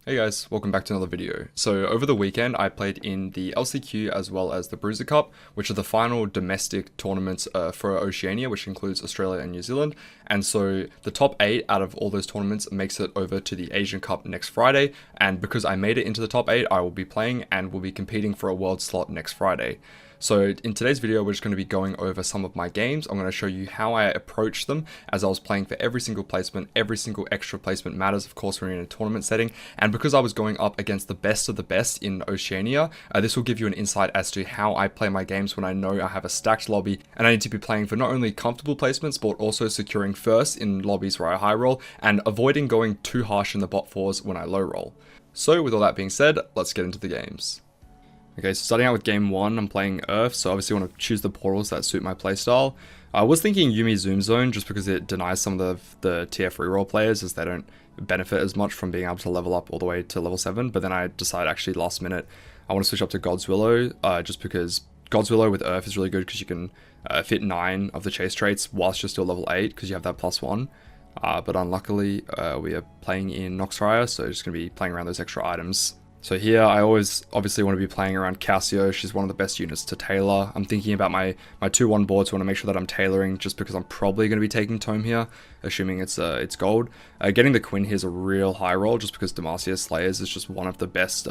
Hey guys, welcome back to another video. So over the weekend I played in the LCQ as well as the Bruiser Cup, which are the final domestic tournaments for Oceania, which includes Australia and New Zealand. And so the top 8 out of all those tournaments makes it over to the Asian Cup next Friday, and because I made it into the top 8, I will be playing and will be competing for a world slot next Friday. So in today's video, we're just going to be going over some of my games. I'm going to show you how I approach them as I was playing for every single placement. Every single extra placement matters, of course, when you're in a tournament setting. And because I was going up against the best of the best in Oceania, this will give you an insight as to how I play my games when I know I have a stacked lobby and I need to be playing for not only comfortable placements, but also securing first in lobbies where I high roll and avoiding going too harsh in the bot fours when I low roll. So with all that being said, let's get into the games. Okay, so starting out with game 1, I'm playing Earth, so obviously I want to choose the portals that suit my playstyle. I was thinking Yuumi Zoom Zone just because it denies some of the TF reroll players as they don't benefit as much from being able to level up all the way to level 7, but then I decided actually last minute I want to switch up to God's Willow just because God's Willow with Earth is really good because you can fit 9 of the chase traits whilst you're still level 8 because you have that +1. But unluckily we are playing in Noxraya, so just going to be playing around those extra items. So here, I always obviously want to be playing around Cassio. She's one of the best units to tailor. I'm thinking about my 2-1 board, so I want to make sure that I'm tailoring just because I'm probably going to be taking Tome here, assuming it's gold. Getting the Quinn here is a real high roll just because Demacia Slayers is just one of the best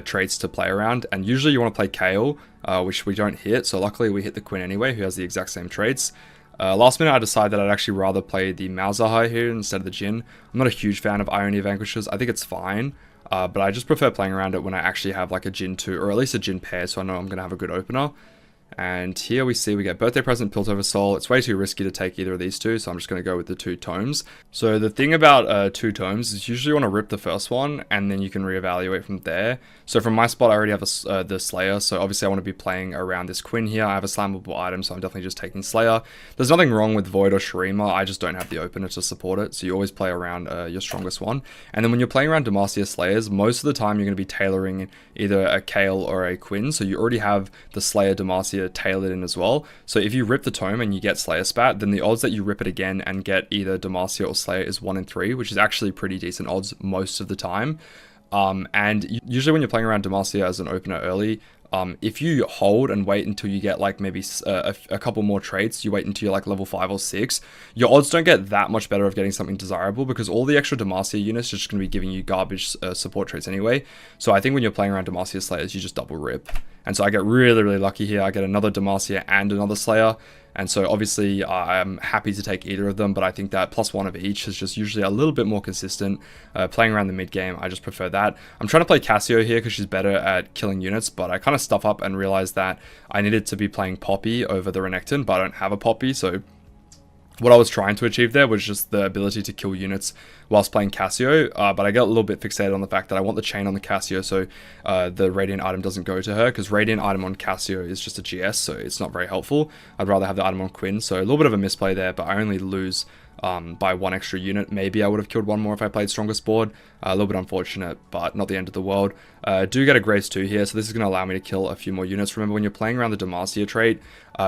traits to play around. And usually you want to play Kale, which we don't hit, so luckily we hit the Quinn anyway, who has the exact same traits. Last minute I decided that I'd actually rather play the Malzahar here instead of the Jhin. I'm not a huge fan of Ionia Vanquishers. I think it's fine. But I just prefer playing around it when I actually have like a Jhin 2, or at least a Jhin pair, so I know I'm going to have a good opener. And here we see we get Birthday Present, Piltover Soul. It's way too risky to take either of these two, so I'm just going to go with the 2 tomes. So the thing about 2 tomes is usually you want to rip the first one, and then you can reevaluate from there. So from my spot, I already have the Slayer, so obviously I want to be playing around this Quinn here. I have a slammable item, so I'm definitely just taking Slayer. There's nothing wrong with Void or Shurima, I just don't have the opener to support it, so you always play around your strongest one. And then when you're playing around Demacia Slayers, most of the time you're going to be tailoring either a Kale or a Quinn, so you already have the Slayer Demacia tailored in as well. So if you rip the tome and you get Slayer Spat, then the odds that you rip it again and get either Demacia or Slayer is 1 in 3, which is actually pretty decent odds most of the time. And usually when you're playing around Demacia as an opener early, if you hold and wait until you get like maybe a couple more traits, you wait until you're like level 5 or 6, your odds don't get that much better of getting something desirable because all the extra Demacia units are just going to be giving you garbage support traits anyway. So I think when you're playing around Demacia Slayers, you just double rip. And so I get really, really lucky here. I get another Demacia and another Slayer. And so obviously I'm happy to take either of them, but I think that +1 of each is just usually a little bit more consistent. Playing around the mid game, I just prefer that. I'm trying to play Cassio here because she's better at killing units, but I kind of stuff up and realized that I needed to be playing Poppy over the Renekton, but I don't have a Poppy, so what I was trying to achieve there was just the ability to kill units whilst playing Cassio, but I got a little bit fixated on the fact that I want the chain on the Cassio so the Radiant item doesn't go to her, because Radiant item on Cassio is just a GS, so it's not very helpful. I'd rather have the item on Quinn, so a little bit of a misplay there, but I only lose by 1 extra unit. Maybe I would have killed 1 more if I played strongest board. A little bit unfortunate, but not the end of the world. Do get a Grace 2 here, so this is going to allow me to kill a few more units. Remember, when you're playing around the Demacia trait,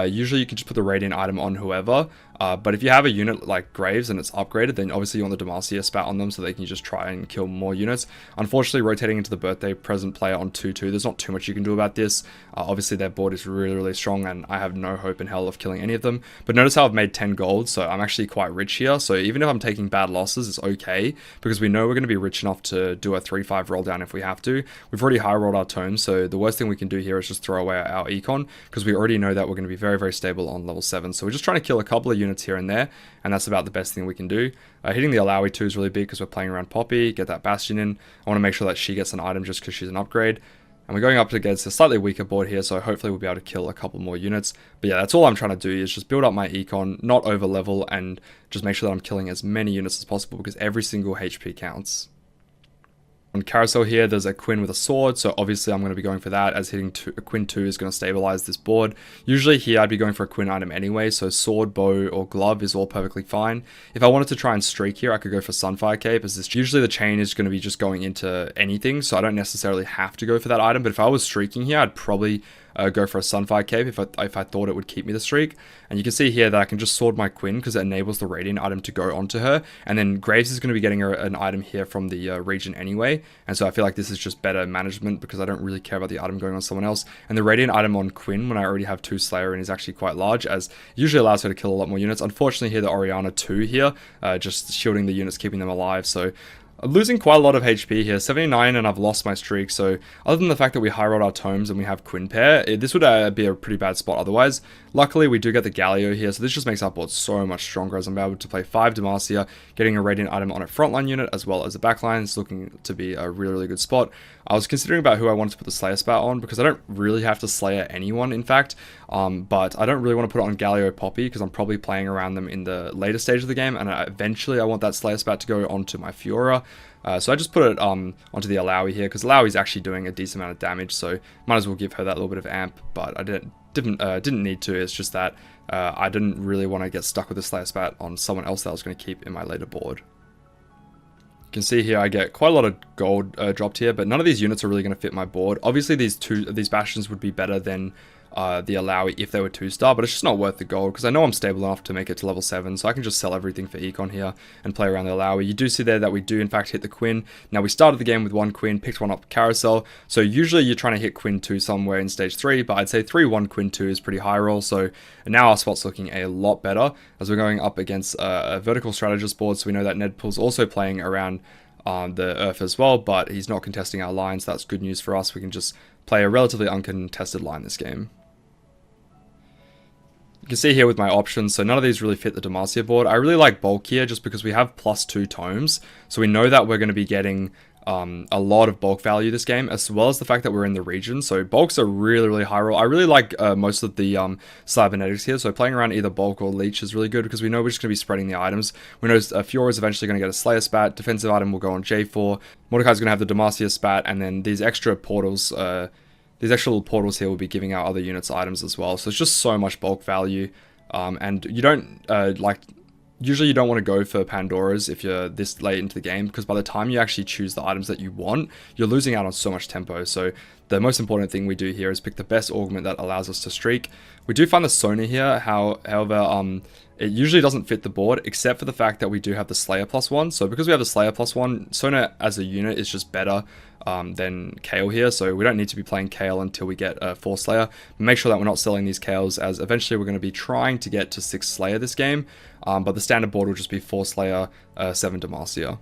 usually you can just put the Radiant item on whoever, but if you have a unit like Graves and it's upgraded, then obviously you want the Demacia spat on them so they can just try and kill more units. Unfortunately, rotating into the Birthday Present player on 2-2, there's not too much you can do about this. Obviously their board is really, really strong and I have no hope in hell of killing any of them. But notice how I've made 10 gold, so I'm actually quite rich here. So even if I'm taking bad losses, it's okay, because we know we're going to be rich enough to do a 3-5 roll down if we have to. We've already high rolled our tomes, so the worst thing we can do here is just throw away our econ, because we already know that we're going to be very, very stable on level 7. So we're just trying to kill a couple of units here and there, and that's about the best thing we can do. Hitting the Alawi 2 is really big because we're playing around Poppy, get that Bastion in. I want to make sure that she gets an item just because she's an upgrade. And we're going up against a slightly weaker board here, so hopefully we'll be able to kill a couple more units. But yeah, that's all I'm trying to do, is just build up my econ, not over level, and just make sure that I'm killing as many units as possible, because every single HP counts. On Carousel here, there's a Quinn with a sword, so obviously I'm going to be going for that, as hitting a Quinn 2 is going to stabilize this board. Usually here I'd be going for a Quinn item anyway, so sword, bow, or glove is all perfectly fine. If I wanted to try and streak here, I could go for Sunfire Cape, as this usually the chain is going to be just going into anything, so I don't necessarily have to go for that item. But if I was streaking here, I'd probably go for a Sunfire Cape if I thought it would keep me the streak. And you can see here that I can just sword my Quinn because it enables the Radiant item to go onto her. And then Graves is going to be getting an item here from the region anyway. And so I feel like this is just better management because I don't really care about the item going on someone else. And the Radiant item on Quinn when I already have 2 Slayer and is actually quite large, as it usually allows her to kill a lot more units. Unfortunately here the Orianna 2 here, just shielding the units, keeping them alive. So I'm losing quite a lot of HP here, 79, and I've lost my streak. So other than the fact that we high rolled our tomes and we have Quinn pair, this would be a pretty bad spot otherwise. Luckily, we do get the Galio here, so this just makes our board so much stronger as I'm able to play 5 Demacia, getting a Radiant item on a frontline unit as well as a backline. It's looking to be a really, really good spot. I was considering about who I wanted to put the Slayer spat on because I don't really have to Slayer anyone, in fact. But I don't really want to put it on Galio Poppy because I'm probably playing around them in the later stage of the game, and eventually I want that Slayer spat to go onto my Fiora. So I just put it onto the Alawi here because Alawi is actually doing a decent amount of damage, so might as well give her that little bit of amp. But I didn't need to. It's just that I didn't really want to get stuck with the Slayer spat on someone else that I was going to keep in my later board. You can see here I get quite a lot of gold dropped here, but none of these units are really going to fit my board. Obviously these bastions would be better than the Alawi if they were 2-star, but it's just not worth the gold because I know I'm stable enough to make it to level 7, so I can just sell everything for Econ here and play around the Alawi. You do see there that we do in fact hit the Quinn. Now we started the game with 1 Quinn, picked one up Carousel, so usually you're trying to hit Quinn 2 somewhere in stage 3, but I'd say 3-1 Quinn 2 is pretty high roll, so now our spot's looking a lot better as we're going up against a vertical strategist board, so we know that Nedpool's also playing around the Earth as well, but he's not contesting our lines. That's good news for us. We can just play a relatively uncontested line this game. You can see here with my options, so none of these really fit the Demacia board. I really like bulk here just because we have +2 tomes, so we know that we're going to be getting a lot of bulk value this game, as well as the fact that we're in the region. So bulks are really, really high roll. I really like most of the cybernetics here, so playing around either bulk or leech is really good because we know we're just going to be spreading the items. We know Fiora is eventually going to get a Slayer spat, defensive item will go on J4, Mordecai's going to have the Demacia spat, and then these extra portals, these extra little portals here will be giving out other units items as well. So it's just so much bulk value, and you don't usually you don't want to go for Pandoras if you're this late into the game, because by the time you actually choose the items that you want, you're losing out on so much tempo. So the most important thing we do here is pick the best augment that allows us to streak. We do find the Sona here, however, it usually doesn't fit the board, except for the fact that we do have the Slayer +1. So because we have the Slayer +1, Sona as a unit is just better than Kale here, so we don't need to be playing Kale until we get 4 Slayer. Make sure that we're not selling these Kales, as eventually we're going to be trying to get to 6 Slayer this game, but the standard board will just be 4 Slayer, 7 Demacia.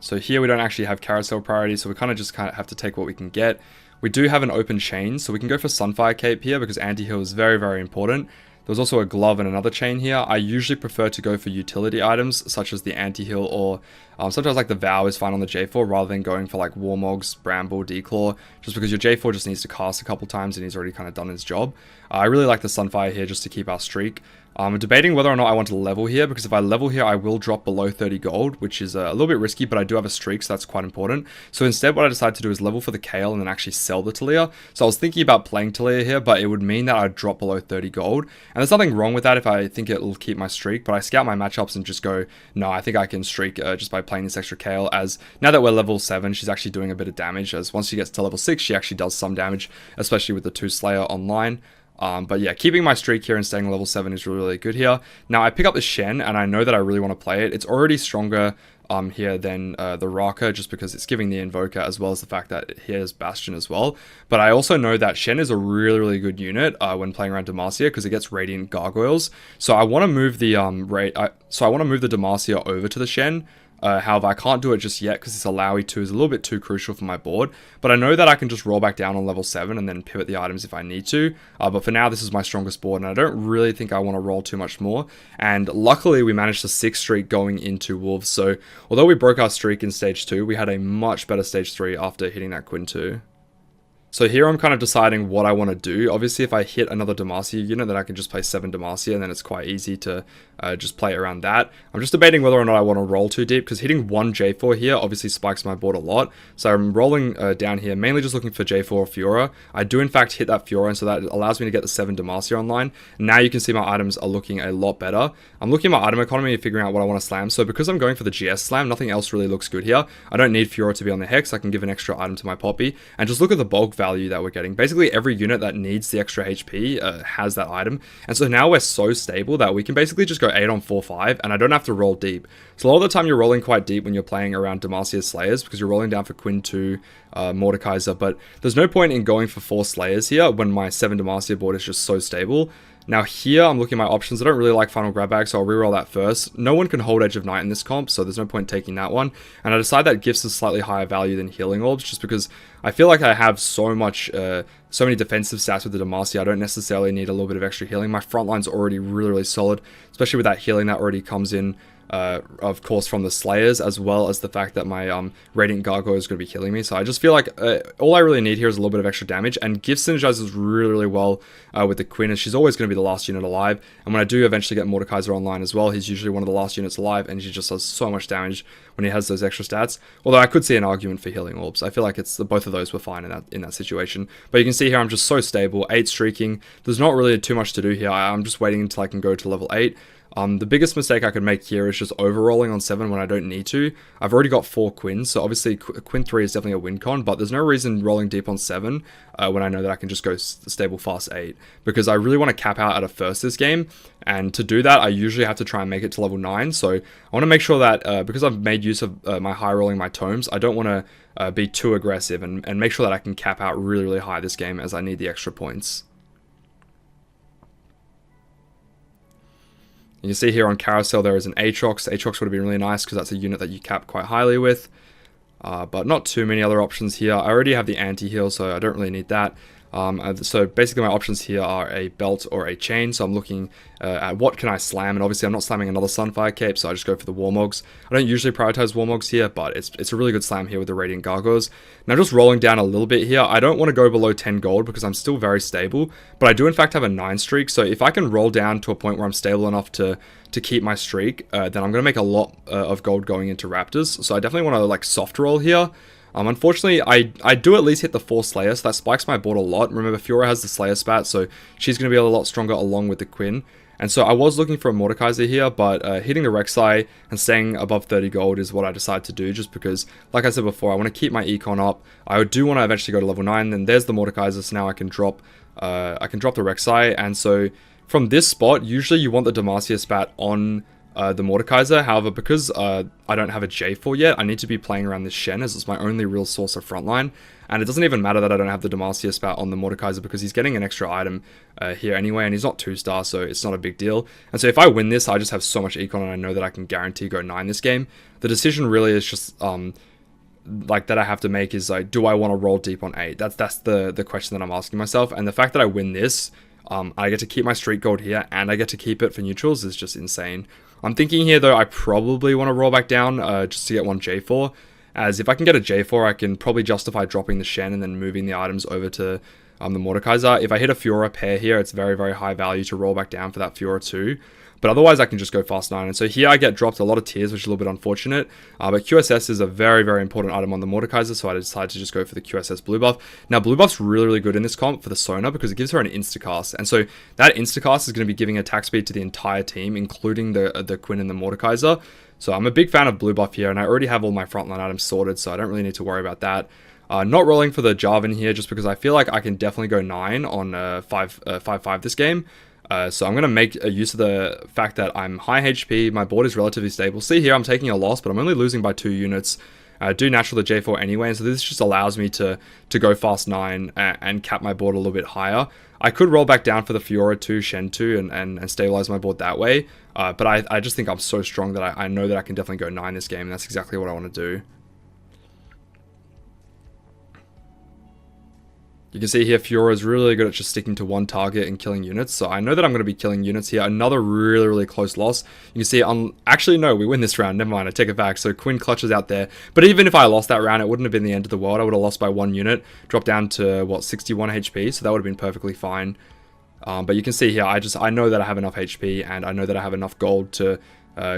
So here we don't actually have Carousel priority, so we kind of have to take what we can get. We do have an open chain, so we can go for Sunfire Cape here because anti-heal is very, very important. There's also a glove and another chain here. I usually prefer to go for utility items such as the anti-heal, or sometimes like the Vow is fine on the J4 rather than going for like Warmogs, Bramble, Declaw, just because your J4 just needs to cast a couple times and he's already kind of done his job. I really like the Sunfire here just to keep our streak. I'm debating whether or not I want to level here, because if I level here, I will drop below 30 gold, which is a little bit risky, but I do have a streak, so that's quite important. So instead, what I decided to do is level for the Kale and then actually sell the Talia. So I was thinking about playing Talia here, but it would mean that I'd drop below 30 gold. And there's nothing wrong with that if I think it'll keep my streak, but I scout my matchups and just go, no, I think I can streak just by playing this extra Kale, as now that we're level 7, she's actually doing a bit of damage, as once she gets to level 6, she actually does some damage, especially with the 2 Slayer online. But yeah, keeping my streak here and staying level 7 is really, really good here. Now, I pick up the Shen, and I know that I really want to play it. It's already stronger here than the Raka, just because it's giving the Invoker, as well as the fact that it has Bastion as well. But I also know that Shen is a really, really good unit when playing around Demacia, because it gets Radiant Gargoyles. So I want to move the Demacia over to the Shen. However, I can't do it just yet because this Alawi 2 is a little bit too crucial for my board. But I know that I can just roll back down on level 7 and then pivot the items if I need to. But for now, this is my strongest board, and I don't really think I want to roll too much more. And luckily, we managed the 6th streak going into Wolves. So although we broke our streak in stage 2, we had a much better stage 3 after hitting that Quinn 2. So here I'm kind of deciding what I want to do. Obviously, if I hit another Demacia unit, then I can just play 7 Demacia, and then it's quite easy to just play around that. I'm just debating whether or not I want to roll too deep, because hitting 1 J4 here obviously spikes my board a lot. So I'm rolling down here, mainly just looking for J4 or Fiora. I do in fact hit that Fiora, and so that allows me to get the 7 Demacia online. Now you can see my items are looking a lot better. I'm looking at my item economy and figuring out what I want to slam. So because I'm going for the GS slam, nothing else really looks good here. I don't need Fiora to be on the Hex. I can give an extra item to my Poppy. And just look at the bulk value that we're getting. Basically, every unit that needs the extra HP has that item. And so now we're so stable that we can basically just go 8 on 4-5, and I don't have to roll deep. So a lot of the time you're rolling quite deep when you're playing around Demacia Slayers, because you're rolling down for Quinn 2, Mordekaiser, but there's no point in going for 4 Slayers here when my 7 Demacia board is just so stable. Now here, I'm looking at my options. I don't really like Final Grab Bag, so I'll reroll that first. No one can hold Edge of Night in this comp, so there's no point taking that one. And I decide that Gifts is slightly higher value than Healing Orbs, just because I feel like I have so many defensive stats with the Demacia. I don't necessarily need a little bit of extra healing. My front line's already really, really solid, especially with that healing that already comes in. Of course, from the Slayers, as well as the fact that my Radiant Gargoyle is going to be killing me. So I just feel like all I really need here is a little bit of extra damage, and Gift synergizes really, really well with the Quinn, as she's always going to be the last unit alive. And when I do eventually get Mordekaiser online as well, he's usually one of the last units alive, and he just does so much damage when he has those extra stats. Although I could see an argument for Healing Orbs. I feel like both of those were fine in that situation. But you can see here I'm just so stable, 8 streaking. There's not really too much to do here. I'm just waiting until I can go to level 8. The biggest mistake I could make here is just over-rolling on 7 when I don't need to. I've already got 4 Quins, so obviously Quinn 3 is definitely a win con, but there's no reason rolling deep on 7 when I know that I can just go stable fast 8, because I really want to cap out at a first this game, and to do that I usually have to try and make it to level 9, so I want to make sure that, because I've made use of my high rolling my tomes, I don't want to be too aggressive and make sure that I can cap out really, really high this game, as I need the extra points. You can see here on Carousel there is an Aatrox. Aatrox would have been really nice because that's a unit that you cap quite highly with. But not too many other options here. I already have the anti-heal, so I don't really need that. So basically my options here are a belt or a chain, so I'm looking at what can I slam, and obviously I'm not slamming another Sunfire Cape, so I just go for the Warmogs. I don't usually prioritize Warmogs here, but it's a really good slam here with the Radiant Gargoyles. Now just rolling down a little bit here, I don't want to go below 10 gold because I'm still very stable, but I do in fact have a 9 streak, so if I can roll down to a point where I'm stable enough to keep my streak, then I'm going to make a lot of gold going into Raptors, so I definitely want to like soft roll here. Unfortunately, I do at least hit the 4 Slayer, so that spikes my board a lot. Remember, Fiora has the Slayer spat, so she's going to be a lot stronger along with the Quinn. And so I was looking for a Mordekaiser here, but hitting the Rek'Sai and staying above 30 gold is what I decided to do, just because, like I said before, I want to keep my econ up. I do want to eventually go to level 9, and there's the Mordekaiser, so now I can drop the Rek'Sai. And so from this spot, usually you want the Demacia spat on the Mordekaiser. However, because I don't have a J4 yet, I need to be playing around this Shen, as it's my only real source of frontline. And it doesn't even matter that I don't have the Demacia spat on the Mordekaiser, because he's getting an extra item here anyway, and he's not 2-star, so it's not a big deal. And so if I win this, I just have so much econ, and I know that I can guarantee go 9 this game. The decision really is just like that I have to make is like, do I want to roll deep on 8? That's the question that I'm asking myself. And the fact that I win this, I get to keep my streak gold here, and I get to keep it for neutrals is just insane. I'm thinking here, though, I probably want to roll back down just to get one J4, as if I can get a J4, I can probably justify dropping the Shen and then moving the items over to the Mordekaiser. If I hit a Fiora pair here, it's very, very high value to roll back down for that Fiora too. But otherwise, I can just go fast 9. And so here I get dropped a lot of tiers, which is a little bit unfortunate. But QSS is a very, very important item on the Mordekaiser, so I decided to just go for the QSS blue buff. Now, blue buff's really, really good in this comp for the Sona, because it gives her an instacast. And so that instacast is going to be giving attack speed to the entire team, including the Quinn and the Mordekaiser. So I'm a big fan of blue buff here, and I already have all my frontline items sorted, so I don't really need to worry about that. Not rolling for the Jarvan here, just because I feel like I can definitely go 9 on 5-5 this game. So I'm going to make use of the fact that I'm high HP, my board is relatively stable. See here, I'm taking a loss, but I'm only losing by 2 units. I do natural the J4 anyway, and so this just allows me to go fast 9 and cap my board a little bit higher. I could roll back down for the Fiora 2, Shen 2, and stabilize my board that way, but I just think I'm so strong that I know that I can definitely go 9 this game, and that's exactly what I want to do. You can see here Fiora is really good at just sticking to one target and killing units, so I know that I'm going to be killing units here. Another really, really close loss. You can see, actually no, we win this round, never mind, I take it back. So Quinn clutches out there, but even if I lost that round, it wouldn't have been the end of the world. I would have lost by 1 unit, dropped down to, what, 61 HP, so that would have been perfectly fine. But you can see here, I know that I have enough HP, and I know that I have enough gold to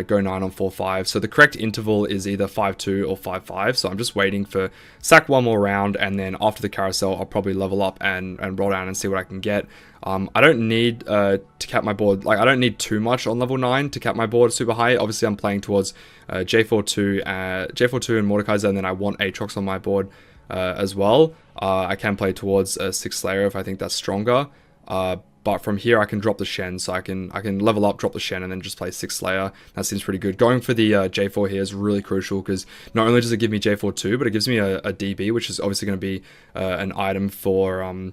go 9 on 4-5. So the correct interval is either 5-2 or 5-5. So I'm just waiting for sack one more round, and then after the carousel, I'll probably level up and roll down and see what I can get. I don't need to cap my board, like I don't need too much on level 9 to cap my board super high. Obviously I'm playing towards J42 and Mordekaiser, and then I want Aatrox on my board as well. I can play towards a 6 Slayer if I think that's stronger. But from here I can drop the Shen, so I can level up, drop the Shen, and then just play 6 Slayer. That seems pretty good. Going for the J4 here is really crucial, because not only does it give me J4 2, but it gives me a DB, which is obviously going to be an item for my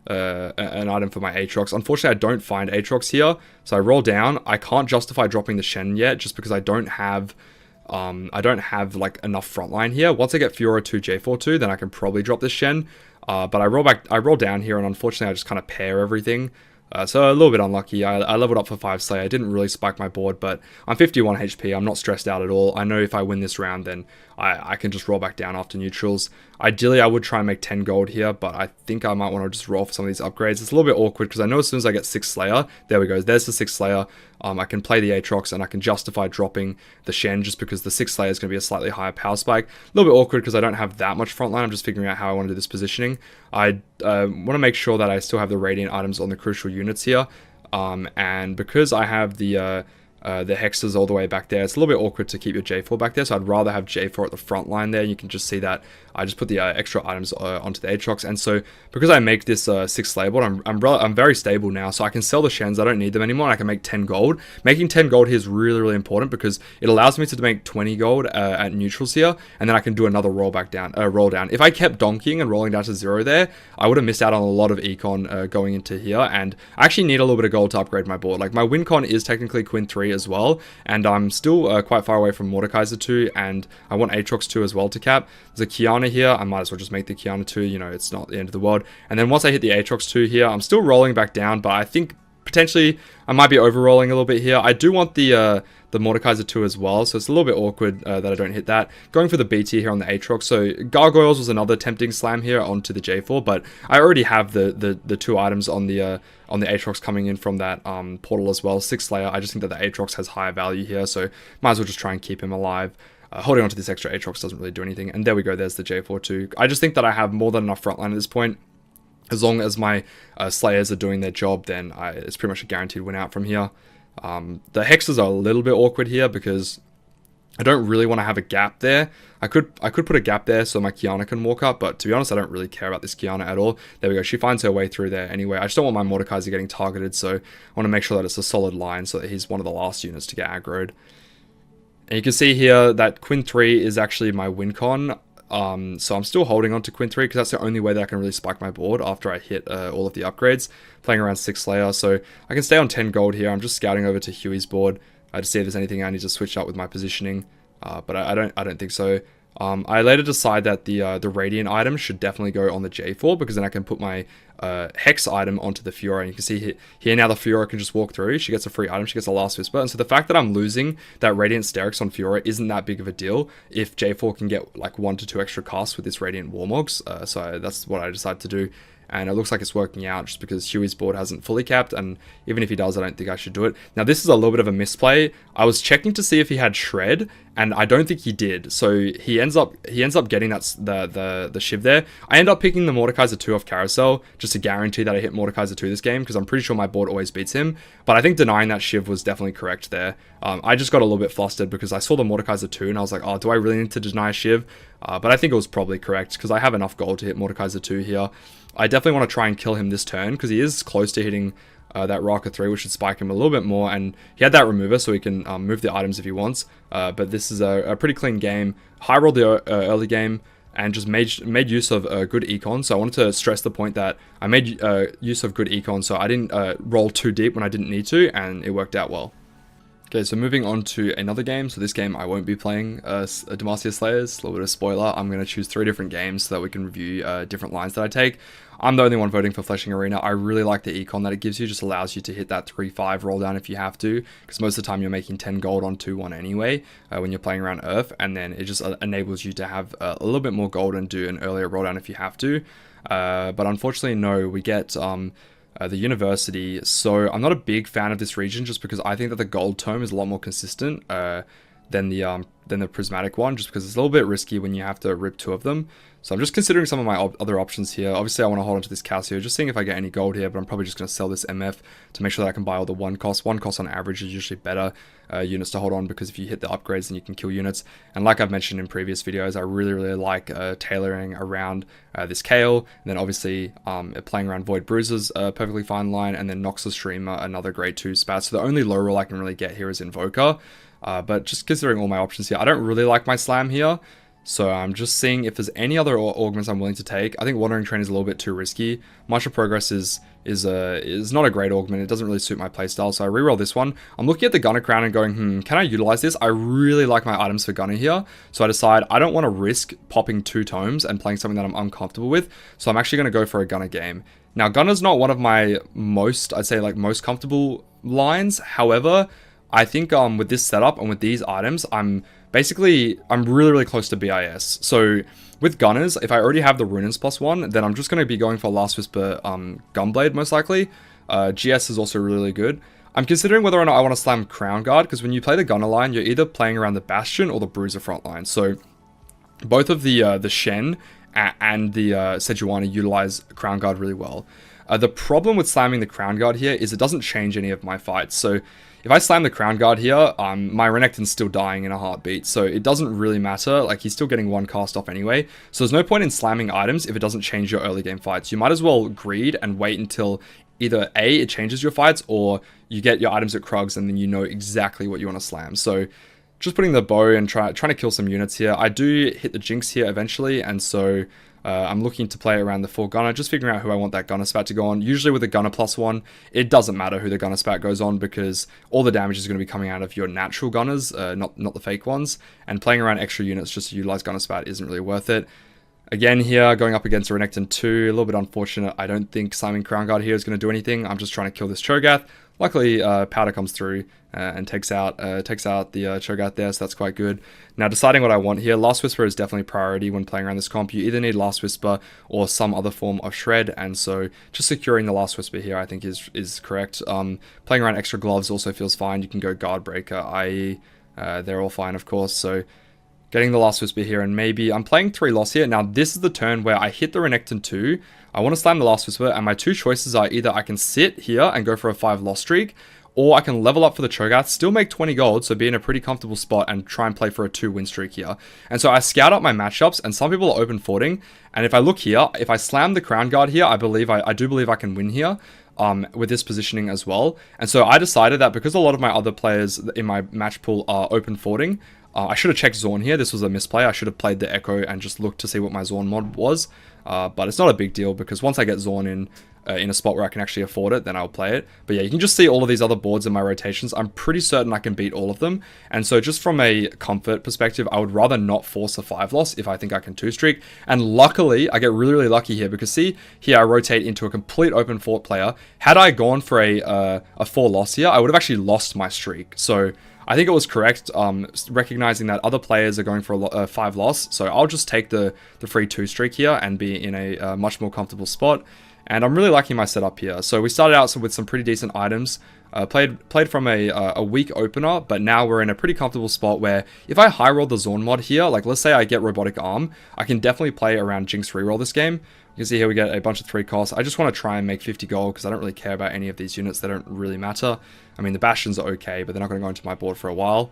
Aatrox. Unfortunately, I don't find Aatrox here, so I roll down. I can't justify dropping the Shen yet, just because I don't have like enough frontline here. Once I get Fiora 2, J4 2, then I can probably drop this Shen. But I roll down here, and unfortunately I just kind of pair everything. So a little bit unlucky. I leveled up for 5 Slayer. I didn't really spike my board, but I'm 51 HP. I'm not stressed out at all. I know if I win this round, then I can just roll back down after neutrals. Ideally, I would try and make 10 gold here, but I think I might want to just roll for some of these upgrades. It's a little bit awkward, because I know as soon as I get 6 Slayer, there we go. There's the 6 Slayer. I can play the Aatrox, and I can justify dropping the Shen, just because the 6 Slayer is going to be a slightly higher power spike. A little bit awkward, because I don't have that much frontline. I'm just figuring out how I want to do this positioning. I want to make sure that I still have the Radiant items on the crucial units here. And because I have the hexes all the way back there, it's a little bit awkward to keep your J4 back there, so I'd rather have J4 at the front line there. You can just see that I just put the extra items onto the Aatrox, and so because I make this 6 Slayer board, I'm very stable now, so I can sell the Shens. I don't need them anymore, and I can make 10 gold. Making 10 gold here is really, really important, because it allows me to make 20 gold at neutrals here, and then I can do another roll down. If I kept donking and rolling down to 0 there, I would have missed out on a lot of econ going into here, and I actually need a little bit of gold to upgrade my board. Like, my win con is technically Quinn 3 as well, and I'm still quite far away from Mordekaiser 2, and I want Aatrox 2 as well to cap. There's a Kiana here. I might as well just make the Kiana 2, you know, it's not the end of the world. And then once I hit the Aatrox 2 here, I'm still rolling back down, but I think potentially I might be over-rolling a little bit here. I do want the Mordekaiser 2 as well, so it's a little bit awkward that I don't hit that. Going for the BT here on the Aatrox, so Gargoyles was another tempting slam here onto the J4, but I already have the 2 items on the Aatrox coming in from that portal as well. 6 Slayer, I just think that the Aatrox has higher value here, so might as well just try and keep him alive. Holding on to this extra Aatrox doesn't really do anything, and there we go, there's the J4 2. I just think that I have more than enough frontline at this point. As long as my Slayers are doing their job, then it's pretty much a guaranteed win out from here. The hexes are a little bit awkward here, because I don't really want to have a gap there. I could put a gap there so my Kiana can walk up, but to be honest, I don't really care about this Kiana at all. There we go, she finds her way through there anyway. I just don't want my Mordekaiser getting targeted, so I want to make sure that it's a solid line so that he's one of the last units to get aggroed. And you can see here that Quinn 3 is actually my win con. So I'm still holding on to Quinn 3, because that's the only way that I can really spike my board after I hit all of the upgrades. Playing around 6 Slayer, so I can stay on 10 gold here. I'm just scouting over to Huey's board to see if there's anything I need to switch up with my positioning, but I don't think so. I later decide that the Radiant item should definitely go on the J4, because then I can put my Hex item onto the Fiora, and you can see here now the Fiora can just walk through. She gets a free item, she gets a Last Whisper, and so the fact that I'm losing that Radiant Sterix on Fiora isn't that big of a deal if J4 can get like 1 to 2 extra casts with this Radiant Warmogs, so that's what I decided to do. And it looks like it's working out, just because Huey's board hasn't fully capped, and even if he does, I don't think I should do it. Now, this is a little bit of a misplay. I was checking to see if he had Shred, and I don't think he did. So he ends up getting the Shiv there. I end up picking the Mordekaiser 2 off Carousel, just to guarantee that I hit Mordekaiser 2 this game, because I'm pretty sure my board always beats him. But I think denying that Shiv was definitely correct there. I just got a little bit flustered, because I saw the Mordekaiser 2, and I was like, oh, do I really need to deny Shiv? But I think it was probably correct, because I have enough gold to hit Mordekaiser 2 here. I definitely want to try and kill him this turn, because he is close to hitting that Raka 3, which should spike him a little bit more, and he had that remover, so he can move the items if he wants. But this is a pretty clean game. High rolled the early game, and just made use of good econ. So I wanted to stress the point that I made use of good econ, so I didn't roll too deep when I didn't need to, and it worked out well. Okay, so moving on to another game. So this game I won't be playing Demacia Slayers. A little bit of spoiler. I'm going to choose 3 different games so that we can review different lines that I take. I'm the only one voting for Fleshing Arena. I really like the econ that it gives you. Just allows you to hit that 3-5 roll down if you have to, because most of the time you're making 10 gold on 2-1 anyway when you're playing around Earth, and then it just enables you to have a little bit more gold and do an earlier roll down if you have to. But unfortunately, no, we get the university. So I'm not a big fan of this region, just because I think that the gold tome is a lot more consistent. than the prismatic one, just because it's a little bit risky when you have to rip 2 of them. So I'm just considering some of my other options here. Obviously, I want to hold on to this Casio, just seeing if I get any gold here, but I'm probably just going to sell this MF to make sure that I can buy all the 1 cost. 1 cost on average is usually better units to hold on, because if you hit the upgrades, then you can kill units. And like I've mentioned in previous videos, I really like tailoring around this Kale. And then obviously playing around Void Bruiser's a perfectly fine line, and then Nox the Streamer, another grade 2 spat. So the only low roll I can really get here is Invoker. But just considering all my options here, I don't really like my Slam here. So I'm just seeing if there's any other augments I'm willing to take. I think Wandering Train is a little bit too risky. March of Progress is not a great augment. It doesn't really suit my playstyle, so I reroll this one. I'm looking at the Gunner Crown and going, can I utilize this? I really like my items for Gunner here, so I decide I don't want to risk popping 2 tomes and playing something that I'm uncomfortable with, so I'm actually going to go for a Gunner game. Now, Gunner's not one of my most comfortable lines. However, I think with this setup and with these items, I'm really close to BIS. So with Gunners, if I already have the Runins +1, then I'm just going to be going for Last Whisper Gunblade most likely. GS is also really good. I'm considering whether or not I want to slam Crown Guard, because when you play the Gunner line, you're either playing around the Bastion or the Bruiser front line. So both of the Shen and the Sejuani utilize Crown Guard really well. The problem with slamming the Crown Guard here is it doesn't change any of my fights. So if I slam the Crown Guard here, my Renekton's still dying in a heartbeat, so it doesn't really matter. Like, he's still getting 1 cast off anyway, so there's no point in slamming items if it doesn't change your early game fights. You might as well greed and wait until either A, it changes your fights, or you get your items at Krugs and then you know exactly what you want to slam. So just putting the bow and trying to kill some units here. I do hit the Jinx here eventually, and so I'm looking to play around the 4 Gunner, just figuring out who I want that Gunner spat to go on. Usually with a Gunner +1, it doesn't matter who the Gunner spat goes on, because all the damage is going to be coming out of your natural Gunners, not the fake ones. And playing around extra units just to utilize Gunner spat isn't really worth it. Again here, going up against a Renekton 2, a little bit unfortunate. I don't think slamming Crown Guard here is going to do anything. I'm just trying to kill this Cho'Gath. Luckily, Powder comes through and takes out the Cho'Gath there, so that's quite good. Now, deciding what I want here, Last Whisper is definitely priority when playing around this comp. You either need Last Whisper or some other form of Shred, and so just securing the Last Whisper here, I think, is correct. Playing around extra gloves also feels fine. You can go Guard Breaker, i.e., they're all fine, of course, so getting the Last Whisper here, and maybe I'm playing 3 loss here. Now, this is the turn where I hit the Renekton 2. I want to slam the Last Whisper, and my 2 choices are either I can sit here and go for a 5 loss streak, or I can level up for the Cho'Gath, still make 20 gold, so be in a pretty comfortable spot and try and play for a 2 win streak here. And so I scout out my matchups, and some people are open forting, and if I look here, if I slam the Crown Guard here, I do believe I can win here. With this positioning as well. And so I decided that because a lot of my other players in my match pool are open forting, I should have checked Zorn here. This was a misplay. I should have played the Echo and just looked to see what my Zorn mod was. But it's not a big deal, because once I get Zorn in a spot where I can actually afford it, then I'll play it. But yeah, you can just see all of these other boards in my rotations. I'm pretty certain I can beat all of them. And so just from a comfort perspective, I would rather not force a 5 loss if I think I can 2 streak. And luckily, I get really lucky here, because see, here I rotate into a complete open fort player. Had I gone for a 4 loss here, I would have actually lost my streak. So I think it was correct, recognizing that other players are going for a 5 loss. So I'll just take the free 2 streak here and be in a much more comfortable spot. And I'm really liking my setup here. So we started out with some pretty decent items. Played from a weak opener, but now we're in a pretty comfortable spot where if I high roll the Zorn mod here, like let's say I get Robotic Arm, I can definitely play around Jinx reroll this game. You can see here we get a bunch of 3 costs. I just want to try and make 50 gold because I don't really care about any of these units. They don't really matter. I mean, the Bastions are okay, but they're not going to go into my board for a while.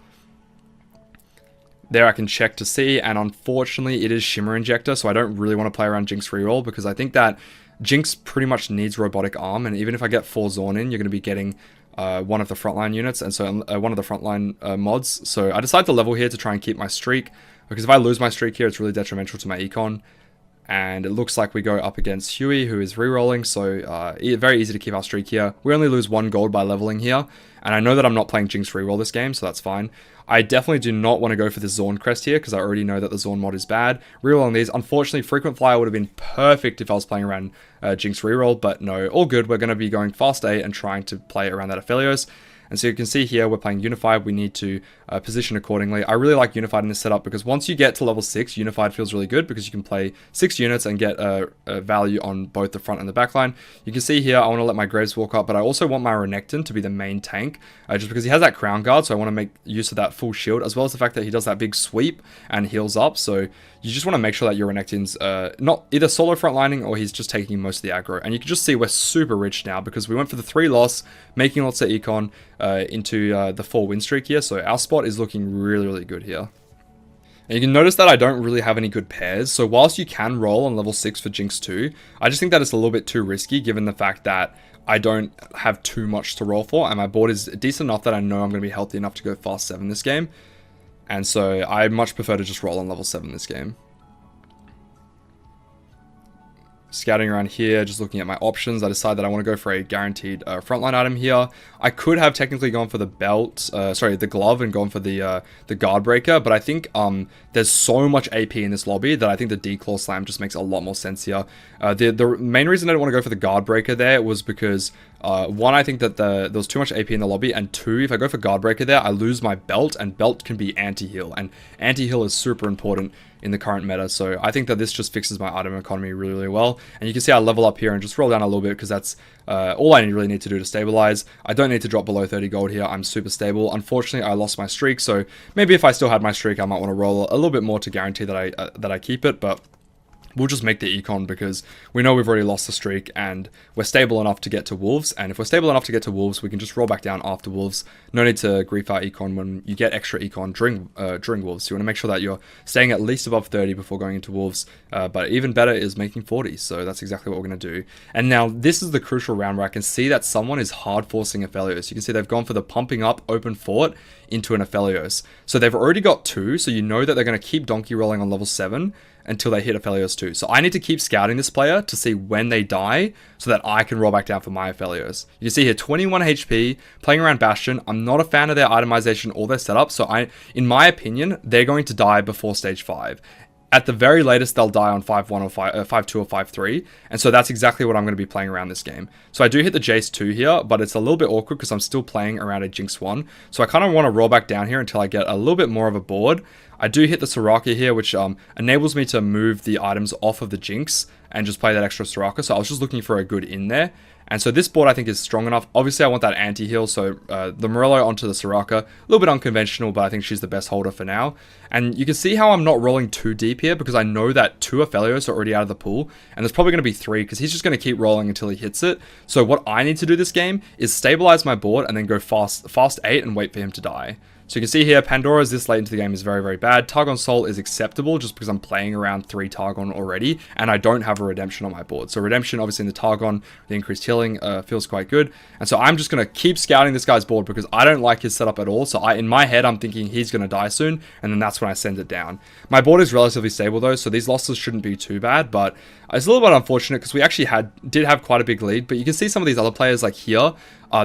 There I can check to see, and unfortunately it is Shimmer Injector, so I don't really want to play around Jinx reroll because I think that Jinx pretty much needs Robotic Arm, and even if I get 4 Zorn in, you're going to be getting one of the frontline units, and so one of the frontline mods. So I decided to level here to try and keep my streak, because if I lose my streak here, it's really detrimental to my econ. And it looks like we go up against Huey, who is rerolling, so very easy to keep our streak here. We only lose 1 gold by leveling here, and I know that I'm not playing Jinx reroll this game, so that's fine. I definitely do not want to go for the Zorn crest here, because I already know that the Zorn mod is bad. Rerolling these, unfortunately, Frequent Flyer would have been perfect if I was playing around Jinx reroll, but no, all good. We're going to be going fast 8 and trying to play around that Aphelios. And so you can see here we're playing Unified. We need to position accordingly. I really like Unified in this setup because once you get to level 6, Unified feels really good because you can play 6 units and get a value on both the front and the back line. You can see here I want to let my Graves walk up, but I also want my Renekton to be the main tank just because he has that Crown Guard, so I want to make use of that full shield, as well as the fact that he does that big sweep and heals up. So you just want to make sure that your Renekton's not either solo frontlining or he's just taking most of the aggro. And you can just see we're super rich now because we went for the 3 loss, making lots of econ into the 4 win streak here. So our spot is looking really, really good here. And you can notice that I don't really have any good pairs. So whilst you can roll on level 6 for Jinx 2, I just think that it's a little bit too risky given the fact that I don't have too much to roll for. And my board is decent enough that I know I'm going to be healthy enough to go fast 7 this game. And so I much prefer to just roll on level 7 this game. Scouting around here, just looking at my options, I decide that I want to go for a guaranteed frontline item here. I could have technically gone for the belt, the glove, and gone for the guard breaker, but I think there's so much AP in this lobby that I think the D-Claw Slam just makes a lot more sense here. The main reason I didn't want to go for the guard breaker there was because one, I think that there was too much AP in the lobby, and 2, if I go for guard breaker there, I lose my belt, and belt can be anti-heal, and anti-heal is super important in the current meta. So I think that this just fixes my item economy really, really well. And you can see I level up here and just roll down a little bit because that's all I really need to do to stabilize. I don't need to drop below 30 gold here. I'm super stable. Unfortunately, I lost my streak, so maybe if I still had my streak, I might want to roll a little bit more to guarantee that I keep it, but we'll just make the econ because we know we've already lost the streak and we're stable enough to get to Wolves. And if we're stable enough to get to Wolves, we can just roll back down after Wolves. No need to grief our econ when you get extra econ during Wolves. So you want to make sure that you're staying at least above 30 before going into Wolves. But even better is making 40. So that's exactly what we're going to do. And now this is the crucial round where I can see that someone is hard forcing Aphelios. You can see they've gone for the pumping up open fort into an Aphelios. So they've already got 2. So you know that they're going to keep donkey rolling on level 7 until they hit Aphelios 2. So I need to keep scouting this player to see when they die so that I can roll back down for my Aphelios. You can see here 21 HP, playing around Bastion. I'm not a fan of their itemization or their setup, so in my opinion, they're going to die before stage 5. At the very latest, they'll die on 5-1 or 5-2 or 5-3. And so that's exactly what I'm going to be playing around this game. So I do hit the Jace 2 here, but it's a little bit awkward because I'm still playing around a Jinx 1. So I kind of want to roll back down here until I get a little bit more of a board. I do hit the Soraka here, which enables me to move the items off of the Jinx and just play that extra Soraka. So I was just looking for a good in there. And so this board I think is strong enough. Obviously I want that anti-heal, so the Morello onto the Soraka. A little bit unconventional, but I think she's the best holder for now. And you can see how I'm not rolling too deep here because I know that 2 Aphelios are already out of the pool. And there's probably going to be 3 because he's just going to keep rolling until he hits it. So what I need to do this game is stabilize my board and then go fast 8 and wait for him to die. So you can see here, Pandora's this late into the game is very, very bad. Targon Soul is acceptable just because I'm playing around 3 Targon already, and I don't have a Redemption on my board. So Redemption, obviously in the Targon, the increased healing feels quite good. And so I'm just going to keep scouting this guy's board because I don't like his setup at all. So in my head, I'm thinking he's going to die soon, and then that's when I send it down. My board is relatively stable though, so these losses shouldn't be too bad, but it's a little bit unfortunate because we actually did have quite a big lead, but you can see some of these other players like here,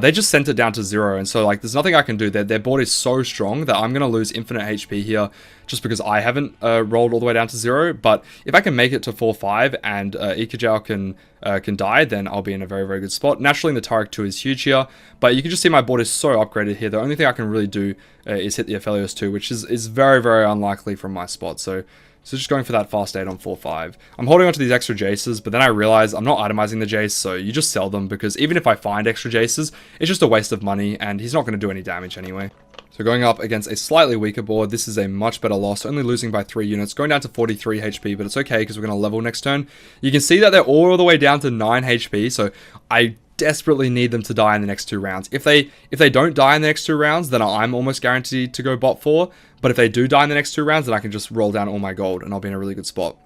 they just sent it down to 0, and so like there's nothing I can do. Their board is so strong that I'm going to lose infinite HP here just because I haven't rolled all the way down to 0. But if I can make it to 4-5 and Ikajao can die, then I'll be in a very, very good spot. Naturally, the Taric 2 is huge here, but you can just see my board is so upgraded here. The only thing I can really do is hit the Aphelios 2, which is very, very unlikely from my spot. So just going for that fast 8 on 4-5. I'm holding on to these extra Jaces, but then I realize I'm not itemizing the Jace, so you just sell them because even if I find extra Jaces, it's just a waste of money and he's not going to do any damage anyway. So going up against a slightly weaker board, this is a much better loss, only losing by 3 units, going down to 43 HP, but it's okay because we're going to level next turn. You can see that they're all the way down to 9 HP, so I desperately need them to die in the next 2 rounds. If they don't die in the next 2 rounds, then I'm almost guaranteed to go bot 4. But if they do die in the next 2 rounds, then I can just roll down all my gold and I'll be in a really good spot.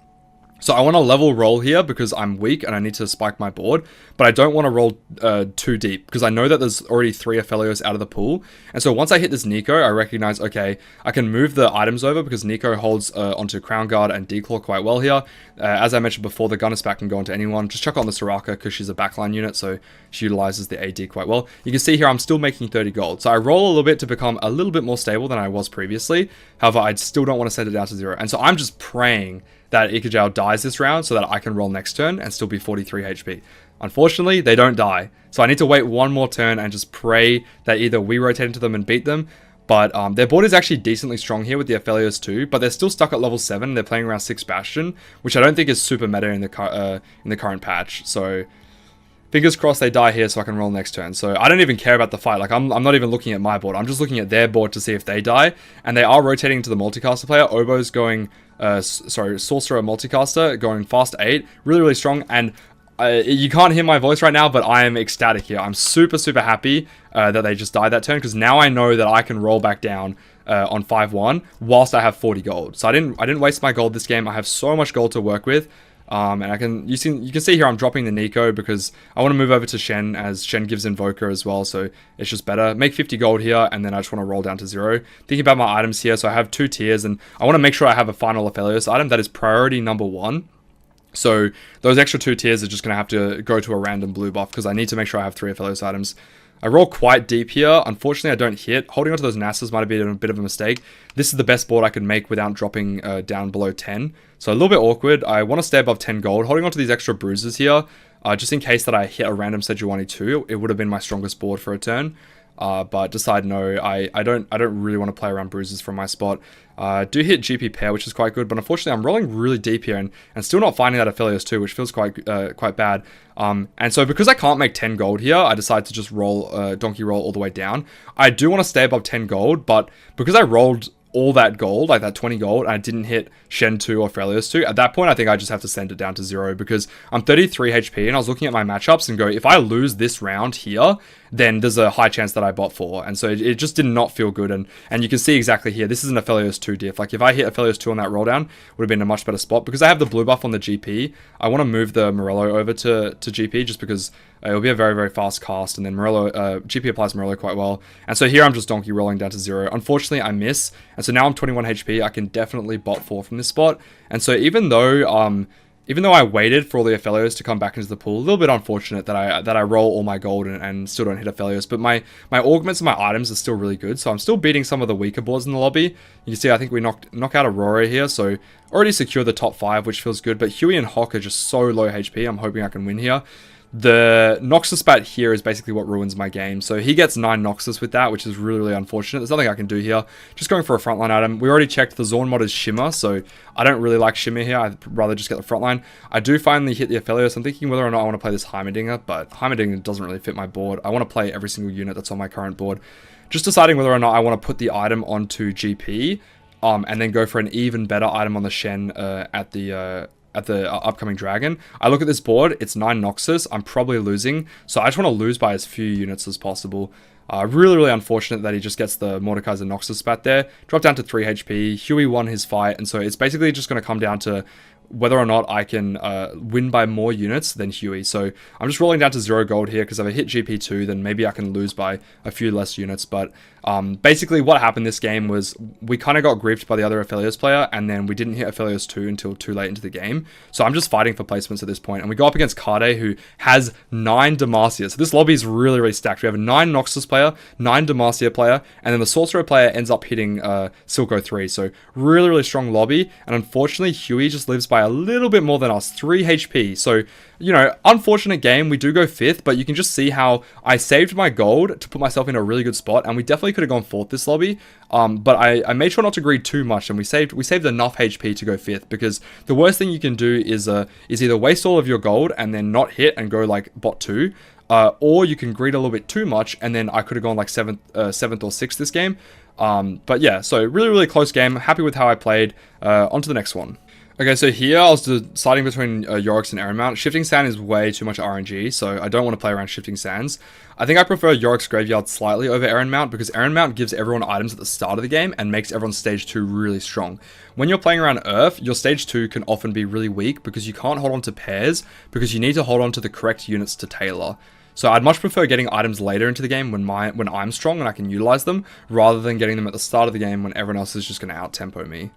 So I want to level roll here because I'm weak and I need to spike my board, but I don't want to roll too deep because I know that there's already 3 Aphelios out of the pool. And so once I hit this Nico, I recognize, okay, I can move the items over because Nico holds onto Crown Guard and Declaw quite well here. As I mentioned before, the Gunner Spat can go onto anyone. Just chuck on the Soraka because she's a backline unit, so she utilizes the AD quite well. You can see here I'm still making 30 gold. So I roll a little bit to become a little bit more stable than I was previously. However, I still don't want to send it down to 0. And so I'm just praying that Ikajao dies this round so that I can roll next turn and still be 43 HP. Unfortunately, they don't die. So I need to wait one more turn and just pray that either we rotate into them and beat them. But their board is actually decently strong here with the Aphelios too, but they're still stuck at level 7. They're playing around 6 Bastion, which I don't think is super meta in the current patch. So fingers crossed they die here so I can roll next turn. So I don't even care about the fight. Like I'm not even looking at my board. I'm just looking at their board to see if they die. And they are rotating to the multicaster player. Obo's going, Sorcerer multicaster going fast 8. Really, really strong. And you can't hear my voice right now, but I am ecstatic here. I'm super, super happy that they just died that turn, because now I know that I can roll back down on 5-1 whilst I have 40 gold. So I didn't waste my gold this game. I have so much gold to work with. And you can see here I'm dropping the Nico because I want to move over to Shen, as Shen gives Invoker as well, so it's just better. Make 50 gold here, and then I just want to roll down to 0. Thinking about my items here, so I have 2 tiers, and I want to make sure I have a final Aphelios item that is priority number 1. So those extra 2 tiers are just going to have to go to a random blue buff, because I need to make sure I have 3 Aphelios items. I roll quite deep here. Unfortunately, I don't hit. Holding onto those Nasses might have been a bit of a mistake. This is the best board I could make without dropping down below 10. So a little bit awkward. I want to stay above 10 gold. Holding onto these extra bruises here, just in case that I hit a random Sejuani 2, it would have been my strongest board for a turn. But decide no, I don't really want to play around bruises from my spot. Do hit GP pair, which is quite good, but unfortunately I'm rolling really deep here and still not finding that Aphelios too, which feels quite bad. And so because I can't make 10 gold here, I decide to just roll donkey roll all the way down. I do want to stay above 10 gold, but because I rolled all that gold, like that 20 gold, and I didn't hit Shen 2 or Aphelios 2, at that point I think I just have to send it down to 0, because I'm 33 HP and I was looking at my matchups and go, if I lose this round here, then there's a high chance that I bot 4, and so it just did not feel good. And you can see exactly here, this is an Aphelios 2 diff. Like if I hit Aphelios 2 on that roll down, would have been a much better spot. Because I have the blue buff on the GP, I want to move the Morello over to GP, just because it'll be a very, very fast cast, and then Morello, GP applies Morello quite well. And so here I'm just donkey rolling down to 0. Unfortunately, I miss, and so now I'm 21 HP. I can definitely bot 4 from this spot. And so even though I waited for all the Aphelios to come back into the pool, a little bit unfortunate that I roll all my gold and still don't hit Aphelios, but my augments and my items are still really good, so I'm still beating some of the weaker boards in the lobby. You can see I think we knock out Aurora here, so already secure the top 5, which feels good, but Huey and Hawk are just so low HP. I'm hoping I can win here. The Noxus bat here is basically what ruins my game. So he gets 9 Noxus with that, which is really, really unfortunate. There's nothing I can do here. Just going for a frontline item. We already checked the Zorn mod is Shimmer, so I don't really like Shimmer here. I'd rather just get the frontline. I do finally hit the Aphelios. I'm thinking whether or not I want to play this Heimerdinger, but Heimerdinger doesn't really fit my board. I want to play every single unit that's on my current board. Just deciding whether or not I want to put the item onto GP, and then go for an even better item on the Shen at the upcoming dragon. I look at this board, it's 9 Noxus, I'm probably losing, so I just want to lose by as few units as possible. Really, really unfortunate that he just gets the Mordekaiser Noxus spat there. Drop down to 3 HP, Huey won his fight, and so it's basically just going to come down to whether or not I can win by more units than Huey. So I'm just rolling down to 0 gold here, because if I hit GP2, then maybe I can lose by a few less units. But basically what happened this game was we kind of got griefed by the other Aphelios player, and then we didn't hit Aphelios 2 until too late into the game. So I'm just fighting for placements at this point. And we go up against Kade, who has 9 Demacia. So this lobby is really, really stacked. We have a 9 Noxus player, 9 Demacia player, and then the Sorcerer player ends up hitting Silco 3. So really, really strong lobby. And unfortunately, Huey just lives by a little bit more than us, 3 HP. So, you know, unfortunate game. We do go 5th, but you can just see how I saved my gold to put myself in a really good spot, and we definitely could have gone 4th this lobby. But I made sure not to greed too much, and we saved enough HP to go 5th, because the worst thing you can do is either waste all of your gold and then not hit and go like bot 2, or you can greed a little bit too much, and then I could have gone like 7th or 6th this game. But yeah, so really, really close game. Happy with how I played. On to the next one. Okay, so here I was deciding between Yorick's and Eremount. Shifting Sand is way too much RNG, so I don't want to play around Shifting Sands. I think I prefer Yorick's Graveyard slightly over Eremount, because Eremount gives everyone items at the start of the game and makes everyone's stage 2 really strong. When you're playing around Earth, your stage 2 can often be really weak, because you can't hold on to pairs, because you need to hold on to the correct units to tailor. So I'd much prefer getting items later into the game when I'm strong and I can utilize them, rather than getting them at the start of the game when everyone else is just going to out-tempo me.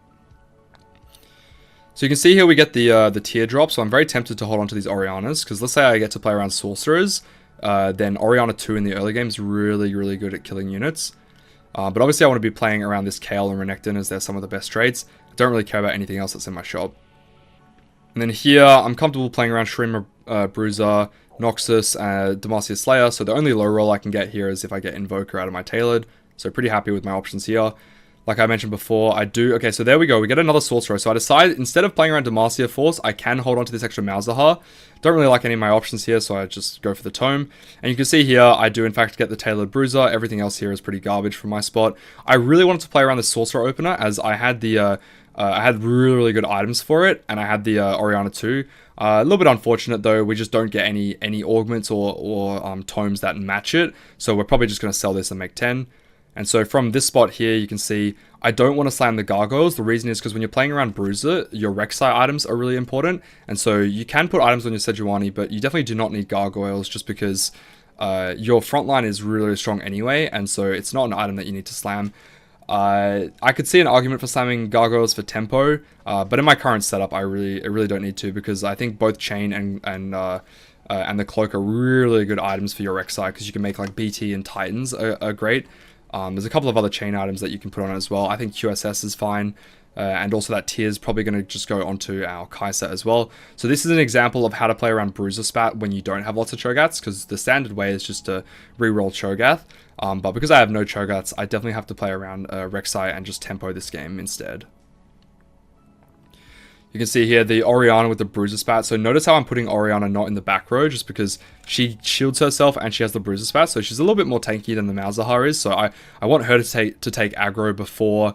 So you can see here we get the teardrop, so I'm very tempted to hold on to these Orianas, because let's say I get to play around Sorcerers, then Oriana 2 in the early game is really, really good at killing units. But obviously I want to be playing around this Kale and Renekton, as they're some of the best traits. I don't really care about anything else that's in my shop. And then here, I'm comfortable playing around Shrimmer, Bruiser, Noxus, Demacia Slayer. So the only low roll I can get here is if I get Invoker out of my Tailored. So pretty happy with my options here. Like I mentioned before, I do... Okay, so there we go. We get another Sorcerer. So I decided, instead of playing around Demacia Force, I can hold on to this extra Malzahar. Don't really like any of my options here, so I just go for the Tome. And you can see here, I do in fact get the Tailored Bruiser. Everything else here is pretty garbage from my spot. I really wanted to play around the Sorcerer Opener, as I had the... I had really, really good items for it, and I had the Oriana too. A little bit unfortunate though, we just don't get any augments or tomes that match it. So we're probably just going to sell this and make 10. And so from this spot here, you can see I don't want to slam the Gargoyles. The reason is because when you're playing around Bruiser, your Rek'Sai items are really important. And so you can put items on your Sejuani, but you definitely do not need Gargoyles just because your front line is really, really strong anyway. And so it's not an item that you need to slam. I could see an argument for slamming Gargoyles for tempo, but in my current setup, I really don't need to, because I think both Chain and the Cloak are really good items for your Rek'Sai, because you can make like BT and Titans are great. There's a couple of other Chain items that you can put on as well. I think QSS is fine. And also that tier is probably going to just go onto our Kai'Sa as well. So this is an example of how to play around Bruiser Spat when you don't have lots of Cho'Gaths, because the standard way is just to reroll Cho'Gath. But because I have no Cho'Gaths, I definitely have to play around Rek'Sai and just tempo this game instead. You can see here the Oriana with the Bruiser Spat. So notice how I'm putting Oriana not in the back row, just because she shields herself and she has the Bruiser Spat. So she's a little bit more tanky than the Malzahar is. So I want her to take aggro before...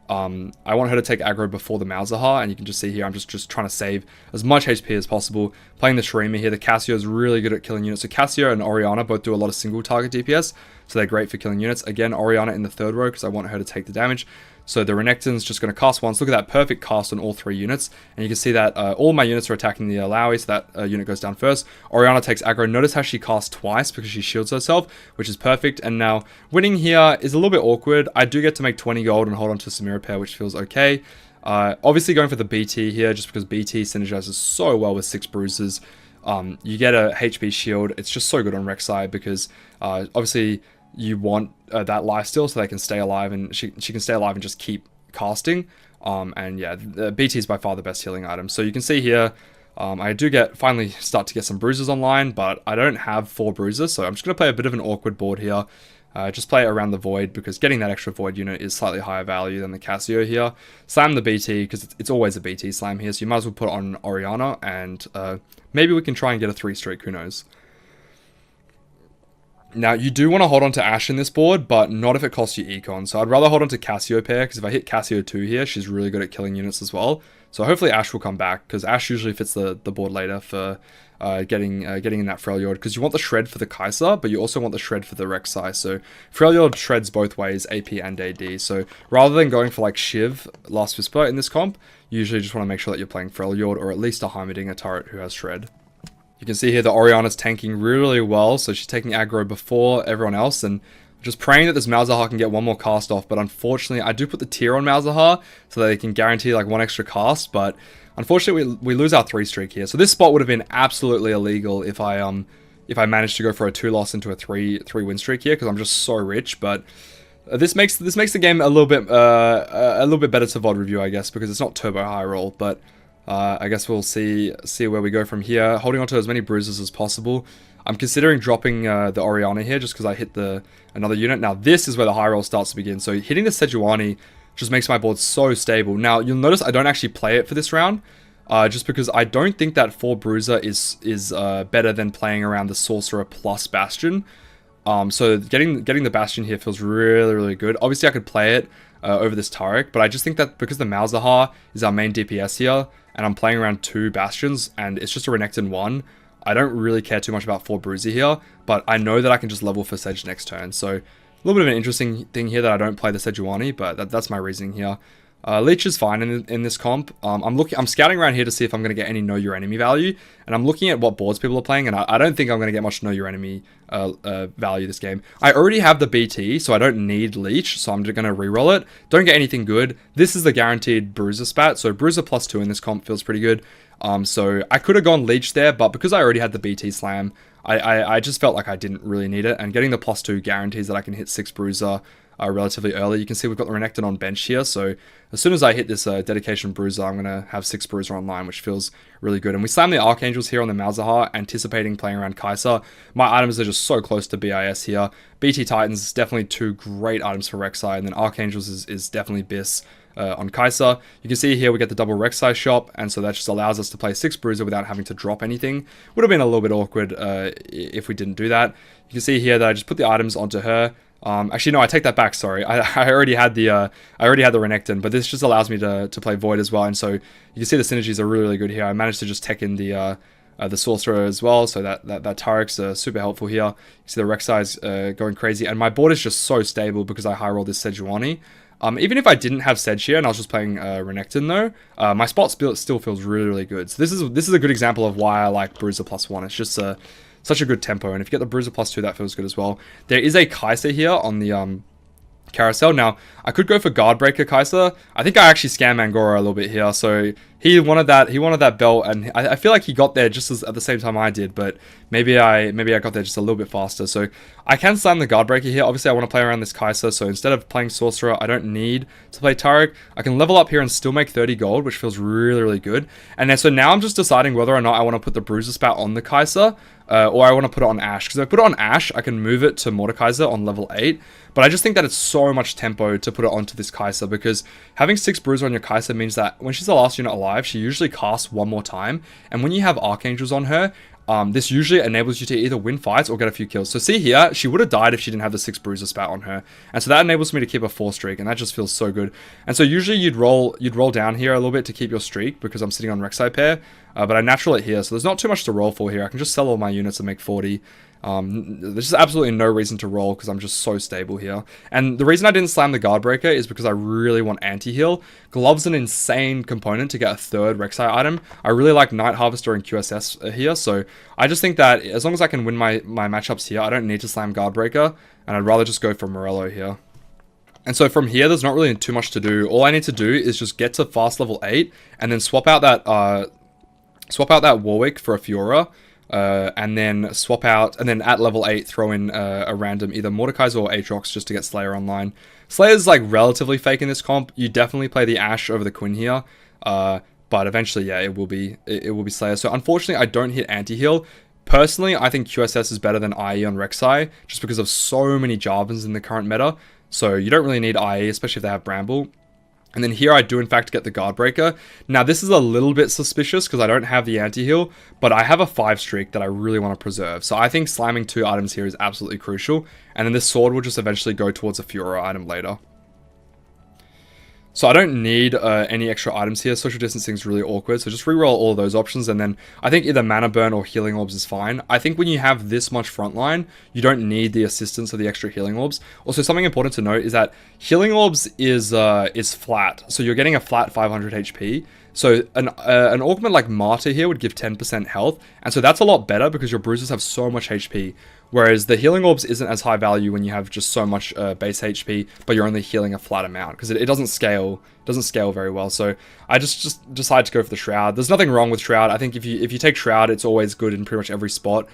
I want her to take aggro before the Malzahar, and you can just see here I'm just trying to save as much HP as possible. Playing the Shurima here, the Cassio is really good at killing units. So Cassio and Oriana both do a lot of single target DPS, so they're great for killing units. Again, Oriana in the third row because I want her to take the damage. So the Renekton's just going to cast once. Look at that perfect cast on all 3 units. And you can see that all my units are attacking the Alawi, so that unit goes down first. Oriana takes aggro. Notice how she casts twice because she shields herself, which is perfect. And now winning here is a little bit awkward. I do get to make 20 gold and hold on to Samira Pair, which feels okay. Obviously going for the BT here, just because BT synergizes so well with 6 bruises. You get a HP shield. It's just so good on Rek'Sai because obviously... you want that lifesteal so they can stay alive, and she can stay alive and just keep casting. And yeah, the BT is by far the best healing item. So you can see here, I do finally start to get some bruises online, but I don't have 4 bruises, so I'm just going to play a bit of an awkward board here. Just play it around the Void, because getting that extra Void unit is slightly higher value than the Cassio here. Slam the BT, because it's always a BT slam here, so you might as well put on Oriana, and maybe we can try and get a 3 streak, who knows. Now, you do want to hold on to Ashe in this board, but not if it costs you Econ. So I'd rather hold on to Cassio Pair, because if I hit Cassio 2 here, she's really good at killing units as well. So hopefully Ashe will come back, because Ashe usually fits the board later for getting in that Freljord, because you want the Shred for the Kai'Sa, but you also want the Shred for the Rek'Sai. So Freljord shreds both ways, AP and AD. So rather than going for like Shiv, Last Whisper in this comp, you usually just want to make sure that you're playing Freljord, or at least a Heimerdinger turret who has Shred. You can see here the Oriana's tanking really well, so she's taking aggro before everyone else, and just praying that this Malzahar can get one more cast off. But unfortunately, I do put the tier on Malzahar so that they can guarantee like 1 extra cast, but unfortunately we lose our 3 streak here. So this spot would have been absolutely illegal if I managed to go for a 2 loss into a 3 win streak here, because I'm just so rich. But this makes the game a little bit better to VOD review, I guess, because it's not turbo high roll, but I guess we'll see where we go from here. Holding on to as many bruises as possible. I'm considering dropping the Oriana here just because I hit another unit. Now this is where the high roll starts to begin. So hitting the Sejuani just makes my board so stable. Now you'll notice I don't actually play it for this round, just because I don't think that 4 bruiser is better than playing around the Sorcerer plus Bastion. So getting the Bastion here feels really, really good. Obviously I could play it over this Taric, but I just think that because the Malzahar is our main DPS here, and I'm playing around 2 Bastions, and it's just a Renekton 1, I don't really care too much about 4 Bruiser here, but I know that I can just level for Sedge next turn. So a little bit of an interesting thing here that I don't play the Sejuani, but that's my reasoning here. Leech is fine in this comp. I'm scouting around here to see if I'm going to get any Know Your Enemy value, and I'm looking at what boards people are playing, and I don't think I'm going to get much Know Your Enemy value this game. I already have the BT, so I don't need Leech, so I'm just going to reroll it. Don't get anything good. This is the guaranteed Bruiser spat, so Bruiser +2 in this comp feels pretty good. So I could have gone Leech there, but because I already had the BT slam, I just felt like I didn't really need it, and getting the +2 guarantees that I can hit 6 Bruiser relatively early. You can see we've got the Renekton on bench here, so as soon as I hit this dedication bruiser, I'm going to have 6 bruiser online, which feels really good. And we slam the Archangels here on the Malzahar, anticipating playing around Kai'Sa. My items are just so close to BIS here. BT Titans is definitely 2 great items for Rek'Sai, and then Archangels is definitely BIS on Kai'Sa. You can see here we get the double Rek'Sai shop, and so that just allows us to play 6 bruiser without having to drop anything. Would have been a little bit awkward if we didn't do that. You can see here that I just put the items onto her. Actually, no, I take that back. Sorry, I already had the Renekton, but this just allows me to play Void as well. And so you can see the synergies are really, really good here. I managed to just tech in the Sorcerer as well, so that Tarek's super helpful here. You see the Rek'Sai's going crazy, and my board is just so stable because I high rolled this Sejuani. Even if I didn't have Sedge here and I was just playing Renekton though, my spot still feels really, really good. So this is a good example of why I like Bruiser +1. It's just such a good tempo, and if you get the Bruiser +2, that feels good as well. There is a Kai'Sa here on the carousel. Now, I could go for Guardbreaker Kai'Sa. I think I actually scammed Angora a little bit here, so he wanted that belt, and I feel like he got there just at the same time I did, but maybe I got there just a little bit faster. So I can slam the Guardbreaker here. Obviously, I want to play around this Kai'Sa, so instead of playing Sorcerer, I don't need to play Tarek. I can level up here and still make 30 gold, which feels really, really good. And then so now I'm just deciding whether or not I want to put the Bruiser Spout on the Kai'Sa, or I want to put it on Ashe. Because if I put it on Ashe, I can move it to Mordekaiser on level 8. But I just think that it's so much tempo to put it onto this Kai'Sa, because having 6 Bruiser on your Kai'Sa means that when she's the last unit alive, she usually casts 1 more time. And when you have Archangels on her, this usually enables you to either win fights or get a few kills. So see here, she would have died if she didn't have the 6 Bruiser Spout on her. And so that enables me to keep a 4 streak, and that just feels so good. And so usually you'd roll down here a little bit to keep your streak, because I'm sitting on Rek'Sai pair. But I natural it here, so there's not too much to roll for here. I can just sell all my units and make 40. There's just absolutely no reason to roll because I'm just so stable here. And the reason I didn't slam the Guardbreaker is because I really want anti-heal. Glove's an insane component to get a 3rd Rek'Sai item. I really like Night Harvester and QSS here, so I just think that as long as I can win my matchups here, I don't need to slam Guardbreaker, and I'd rather just go for Morello here. And so from here, there's not really too much to do. All I need to do is just get to fast level 8, and then swap out that Warwick for a Fiora. And then at level 8 throw in a random either Mordekaiser or Aatrox just to get Slayer online. Slayer's like relatively fake in this comp. You definitely play the Ashe over the Quinn here, but eventually, yeah, it will be Slayer. So unfortunately, I don't hit anti-heal. Personally, I think QSS is better than IE on Rek'Sai just because of so many Jarvans in the current meta. So you don't really need IE, especially if they have Bramble. And then here I do in fact get the Guardbreaker. Now this is a little bit suspicious because I don't have the anti-heal, but I have a 5 streak that I really want to preserve. So I think slamming 2 items here is absolutely crucial. And then this sword will just eventually go towards a Fiora item later. So I don't need any extra items here. Social distancing is really awkward, so just reroll all of those options, and then I think either Mana Burn or Healing Orbs is fine. I think when you have this much frontline, you don't need the assistance of the extra Healing Orbs. Also, something important to note is that Healing Orbs is flat, so you're getting a flat 500 HP. So an augment like Martyr here would give 10% health, and so that's a lot better because your bruisers have so much HP. Whereas the Healing Orbs isn't as high value when you have just so much base HP, but you're only healing a flat amount because it doesn't scale very well. So I just decided to go for the Shroud. There's nothing wrong with Shroud. I think if you take Shroud, it's always good in pretty much every spot.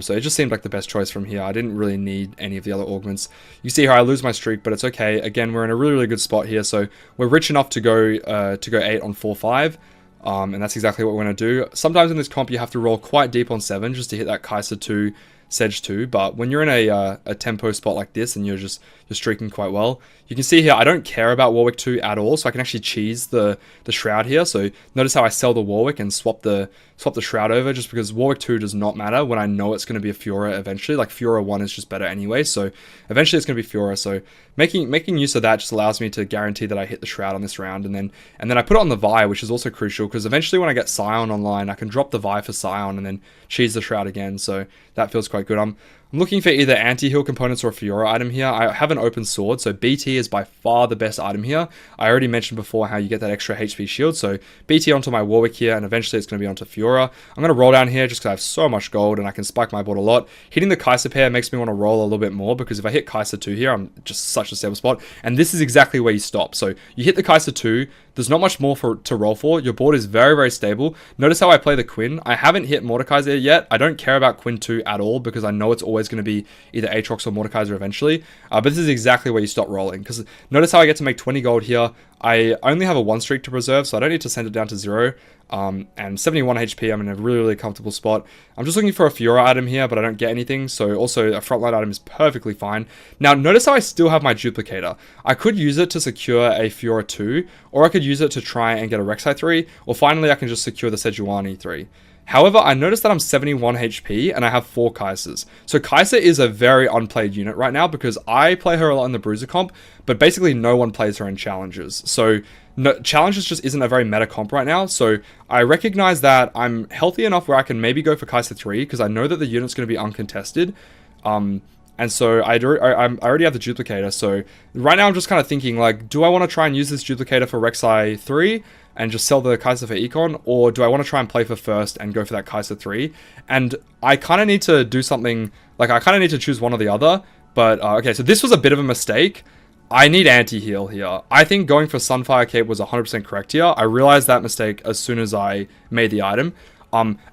So it just seemed like the best choice from here. I didn't really need any of the other augments. You see here I lose my streak, but it's okay. Again, we're in a really, really good spot here. So we're rich enough to go 8 on 4-5. And that's exactly what we're going to do. Sometimes in this comp, you have to roll quite deep on 7 just to hit that Kai'Sa 2, Sedge 2, but when you're in a tempo spot like this and you're streaking quite well, you can see here I don't care about Warwick 2 at all, so I can actually cheese the Shroud here. So notice how I sell the Warwick and swap the Shroud over, just because Warwick 2 does not matter when I know it's going to be a Fiora eventually. Like Fiora 1 is just better anyway, so eventually it's going to be Fiora. So making use of that just allows me to guarantee that I hit the Shroud on this round, and then I put it on the Vi, which is also crucial because eventually when I get Scion online, I can drop the Vi for Scion and then cheese the Shroud again. So that feels quite good. I'm looking for either anti-heal components or a Fiora item here. I have an open sword, so BT is by far the best item here. I already mentioned before how you get that extra HP shield, so BT onto my Warwick here, and eventually it's going to be onto Fiora. I'm going to roll down here just because I have so much gold and I can spike my board a lot. Hitting the Kai'Sa pair makes me want to roll a little bit more, because if I hit Kai'Sa 2 here, I'm just such a stable spot, and this is exactly where you stop. So you hit the Kai'Sa 2, there's not much more to roll for. Your board is very, very stable. Notice how I play the Quinn. I haven't hit Mordekaiser yet. I don't care about Quinn 2 at all because I know it's always always going to be either Aatrox or Mordekaiser eventually. But this is exactly where you stop rolling, because notice how I get to make 20 gold here. I only have a 1 streak to preserve, so I don't need to send it down to 0. And 71 HP, I'm in a really, really comfortable spot. I'm just looking for a Fiora item here, but I don't get anything, so also a frontline item is perfectly fine. Now, notice how I still have my duplicator. I could use it to secure a Fiora 2, or I could use it to try and get a Rek'Sai 3, or finally I can just secure the Sejuani 3. However, I noticed that I'm 71 HP and I have 4 Kaisers. So Kai'Sa is a very unplayed unit right now because I play her a lot in the Bruiser comp, but basically no one plays her in challenges. So challenges just isn't a very meta comp right now. So I recognize that I'm healthy enough where I can maybe go for Kai'Sa 3 because I know that the unit's going to be uncontested. And so I already have the duplicator. So right now I'm just kind of thinking, like, do I want to try and use this duplicator for Rek'Sai 3 and just sell the Kai'Sa for Econ? Or do I want to try and play for first and go for that Kai'Sa 3? And I kind of need to do something, like I kind of need to choose one or the other. But okay, so this was a bit of a mistake. I need anti-heal here. I think going for Sunfire Cape was 100% correct here. I realized that mistake as soon as I made the item.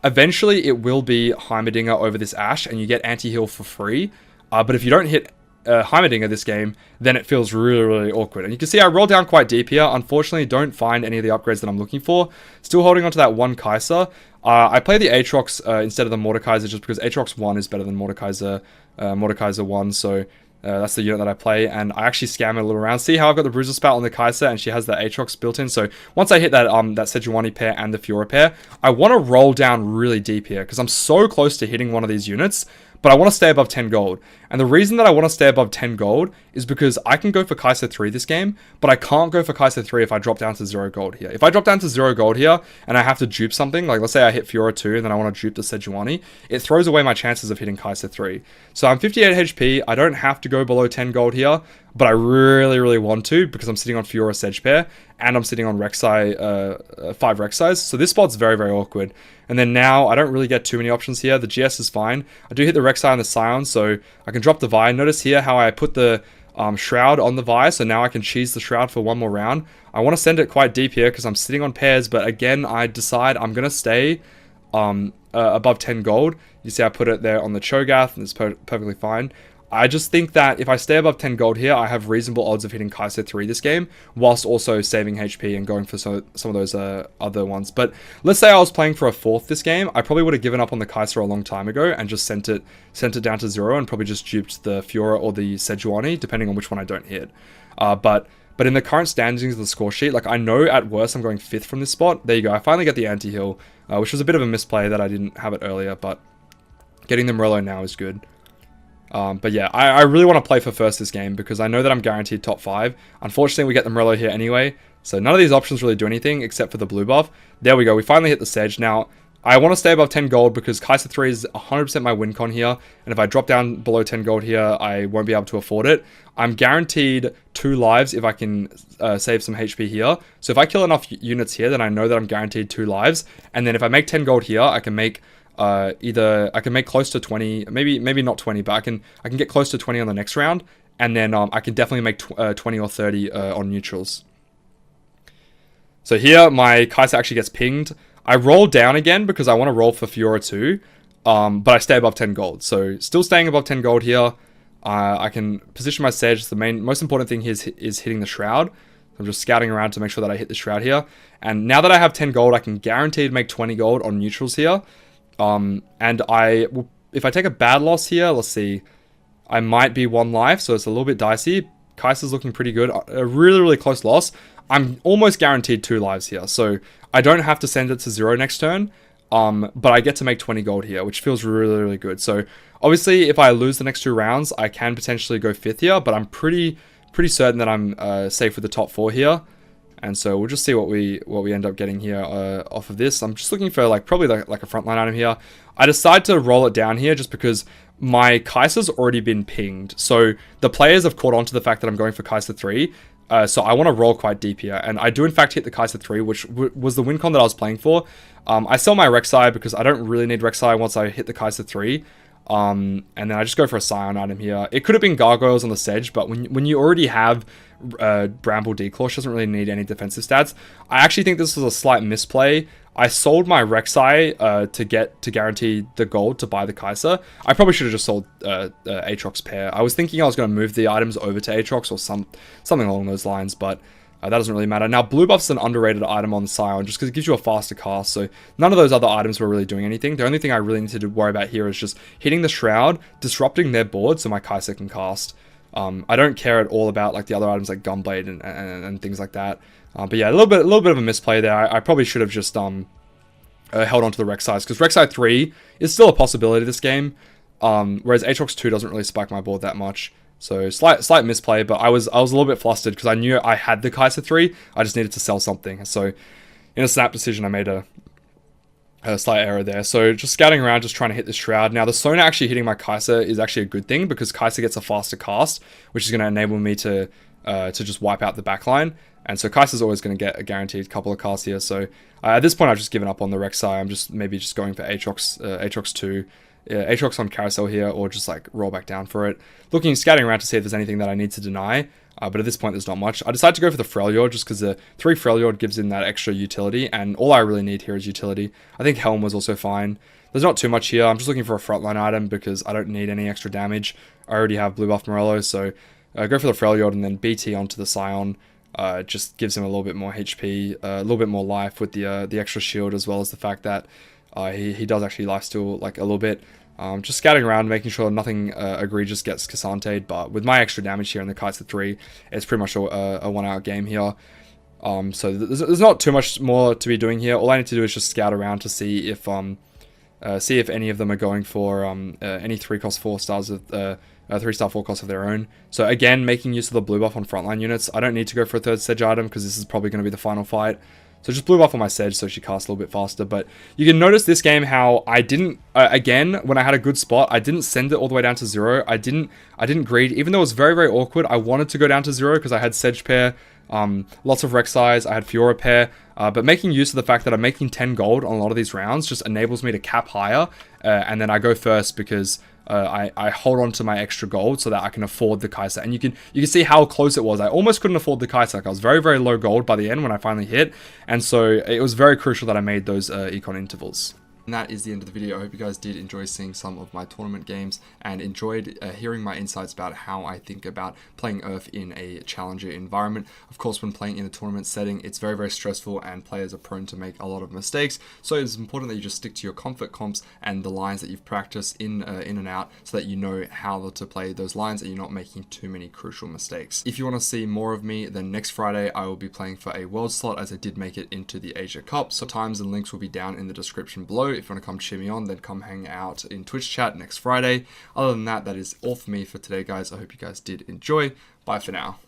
Eventually it will be Heimerdinger over this Ashe and you get anti-heal for free. But if you don't hit Heimerdinger this game, then it feels really, really awkward. And you can see I roll down quite deep here. Unfortunately, don't find any of the upgrades that I'm looking for. Still holding on to that one Kai'Sa. I play the Aatrox instead of the Mordekaiser just because Aatrox 1 is better than Mordekaiser 1. So that's the unit that I play. And I actually scam it a little around. See how I've got the Bruiser Spout on the Kai'Sa and she has the Aatrox built in. So once I hit that that Sejuani pair and the Fiora pair, I want to roll down really deep here because I'm so close to hitting one of these units. But I want to stay above 10 gold. And the reason that I want to stay above 10 gold is because I can go for Kai'Sa 3 this game, but I can't go for Kai'Sa 3 if I drop down to 0 gold here. If I drop down to 0 gold here and I have to dupe something, like let's say I hit Fiora 2 and then I want to dupe the Sejuani, it throws away my chances of hitting Kai'Sa 3. So I'm 58 HP, I don't have to go below 10 gold here, but I really, really want to because I'm sitting on Fiora Sedge pair and I'm sitting on Rek'Sai, 5 Rek'Sais. So this spot's very, very awkward. And then now I don't really get too many options here. The GS is fine. I do hit the Rek'Sai and the Scion, so I can drop the Vi. Notice here how I put the Shroud on the Vi, so now I can cheese the Shroud for one more round. I want to send it quite deep here because I'm sitting on pairs, but again, I decide I'm going to stay above 10 gold. You see I put it there on the Cho'Gath, and it's perfectly fine. I just think that if I stay above 10 gold here, I have reasonable odds of hitting Kai'Sa 3 this game, whilst also saving HP and going for some of those other ones. But let's say I was playing for a 4th this game, I probably would have given up on the Kai'Sa a long time ago and just sent it down to 0 and probably just duped the Fiora or the Sejuani, depending on which one I don't hit. But in the current standings of the score sheet, like I know at worst I'm going 5th from this spot. There you go, I finally get the anti-heal, which was a bit of a misplay that I didn't have it earlier, but getting the Morello now is good. But yeah, I really want to play for first this game because I know that I'm guaranteed top 5. Unfortunately, we get the Morello here anyway, so none of these options really do anything except for the blue buff. There we go, we finally hit the Sedge. Now, I want to stay above 10 gold because Kai'Sa 3 is 100% my win con here, and if I drop down below 10 gold here, I won't be able to afford it. I'm guaranteed 2 lives if I can save some HP here. So if I kill enough units here, then I know that I'm guaranteed 2 lives, and then if I make 10 gold here, I can make either I can make close to 20, maybe not 20, but I can get close to 20 on the next round, and then I can definitely make 20 or 30 on neutrals. So here my Kai'Sa actually gets pinged. I roll down again because I want to roll for Fiora 2, but I stay above 10 gold. So still staying above 10 gold here. I can position my Sedge. The most important thing here is hitting the Shroud. I'm just scouting around to make sure that I hit the Shroud here. And now that I have 10 gold, I can guaranteed make 20 gold on neutrals here. And if I take a bad loss here, let's see, I might be 1 life, so it's a little bit dicey. Kai'Sa's looking pretty good. A really, really close loss. I'm almost guaranteed 2 lives here, so I don't have to send it to 0 next turn, but I get to make 20 gold here, which feels really, really good. So obviously, if I lose the next 2 rounds, I can potentially go 5th here, but I'm pretty certain that I'm safe with the top 4 here. And so we'll just see what we end up getting here off of this. I'm just looking for probably like a frontline item here. I decide to roll it down here just because my Kai'Sa's already been pinged. So the players have caught on to the fact that I'm going for Kai'Sa 3. So I want to roll quite deep here. And I do in fact hit the Kai'Sa 3, which was the win con that I was playing for. I sell my Rek'Sai because I don't really need Rek'Sai once I hit the Kai'Sa 3. And then I just go for a Scion item here. It could have been Gargoyles on the Sedge, but when you already have Bramble Declaw, she doesn't really need any defensive stats. I actually think this was a slight misplay I sold my Rek'Sai to guarantee the gold to buy the Kai'Sa. I probably should have just sold Aatrox pair. I was thinking I was going to move the items over to Aatrox or something along those lines, but that doesn't really matter. Now, Blue Buff's an underrated item on the Scion just because it gives you a faster cast, so none of those other items were really doing anything. The only thing I really need to worry about here is just hitting the Shroud, disrupting their board so my Kai'Sa can cast. I don't care at all about like the other items like Gunblade and things like that. But yeah, a little bit of a misplay there. I probably should have just held on to the Rek'Sai, because Rek'Sai 3 is still a possibility this game, whereas Aatrox 2 doesn't really spike my board that much. So slight misplay, but I was a little bit flustered because I knew I had the Kai'Sa 3. I just needed to sell something. So in a snap decision, I made a slight error there. So just scouting around, just trying to hit the Shroud. Now the Sona actually hitting my Kai'Sa is actually a good thing because Kai'Sa gets a faster cast, which is going to enable me to just wipe out the backline. And so Kai'Sa's always going to get a guaranteed couple of casts here. So at this point, I've just given up on the Rek'Sai. I'm just maybe just going for Aatrox 2. Aatrox on Carousel here, or just like roll back down for it. Scouting around to see if there's anything that I need to deny, but at this point there's not much. I decided to go for the Freljord just because the 3 Freljord gives in that extra utility, and all I really need here is utility. I think Helm was also fine. There's not too much here. I'm just looking for a frontline item because I don't need any extra damage. I already have blue buff Morello, so go for the Freljord and then BT onto the Scion. Just gives him a little bit more HP, a little bit more life with the extra shield, as well as the fact that he does actually lifesteal like a little bit. Just scouting around, making sure nothing egregious gets Kassante'd, but with my extra damage here in the Kai'Sa 3, it's pretty much a 1-hour game here. So there's not too much more to be doing here. All I need to do is just scout around to see if any of them are going for any 3-cost 4 stars of 3-star 4 cost of their own. So again, making use of the blue buff on frontline units. I don't need to go for a 3rd Sedge item because this is probably going to be the final fight. So just blue buff on my Sedge so she casts a little bit faster. But you can notice this game how I didn't, again, when I had a good spot, I didn't send it all the way down to 0. I didn't greed, even though it was very, very awkward. I wanted to go down to 0 because I had Sedge pair, lots of Rek'Sais, I had Fiora pair. But making use of the fact that I'm making 10 gold on a lot of these rounds just enables me to cap higher. And then I go first because I hold on to my extra gold so that I can afford the Kai'Sa. And you can see how close it was. I almost couldn't afford the Kai'Sa. Like I was very, very low gold by the end when I finally hit. And so it was very crucial that I made those econ intervals. And that is the end of the video. I hope you guys did enjoy seeing some of my tournament games and enjoyed hearing my insights about how I think about playing Earth in a challenger environment. Of course, when playing in a tournament setting, it's very, very stressful and players are prone to make a lot of mistakes. So it's important that you just stick to your comfort comps and the lines that you've practiced in and out so that you know how to play those lines and you're not making too many crucial mistakes. If you want to see more of me, then next Friday I will be playing for a world slot as I did make it into the Asia Cup. So times and links will be down in the description below. If you want to come cheer me on, then come hang out in Twitch chat next Friday. Other than that, that is all for me for today, guys. I hope you guys did enjoy. Bye for now.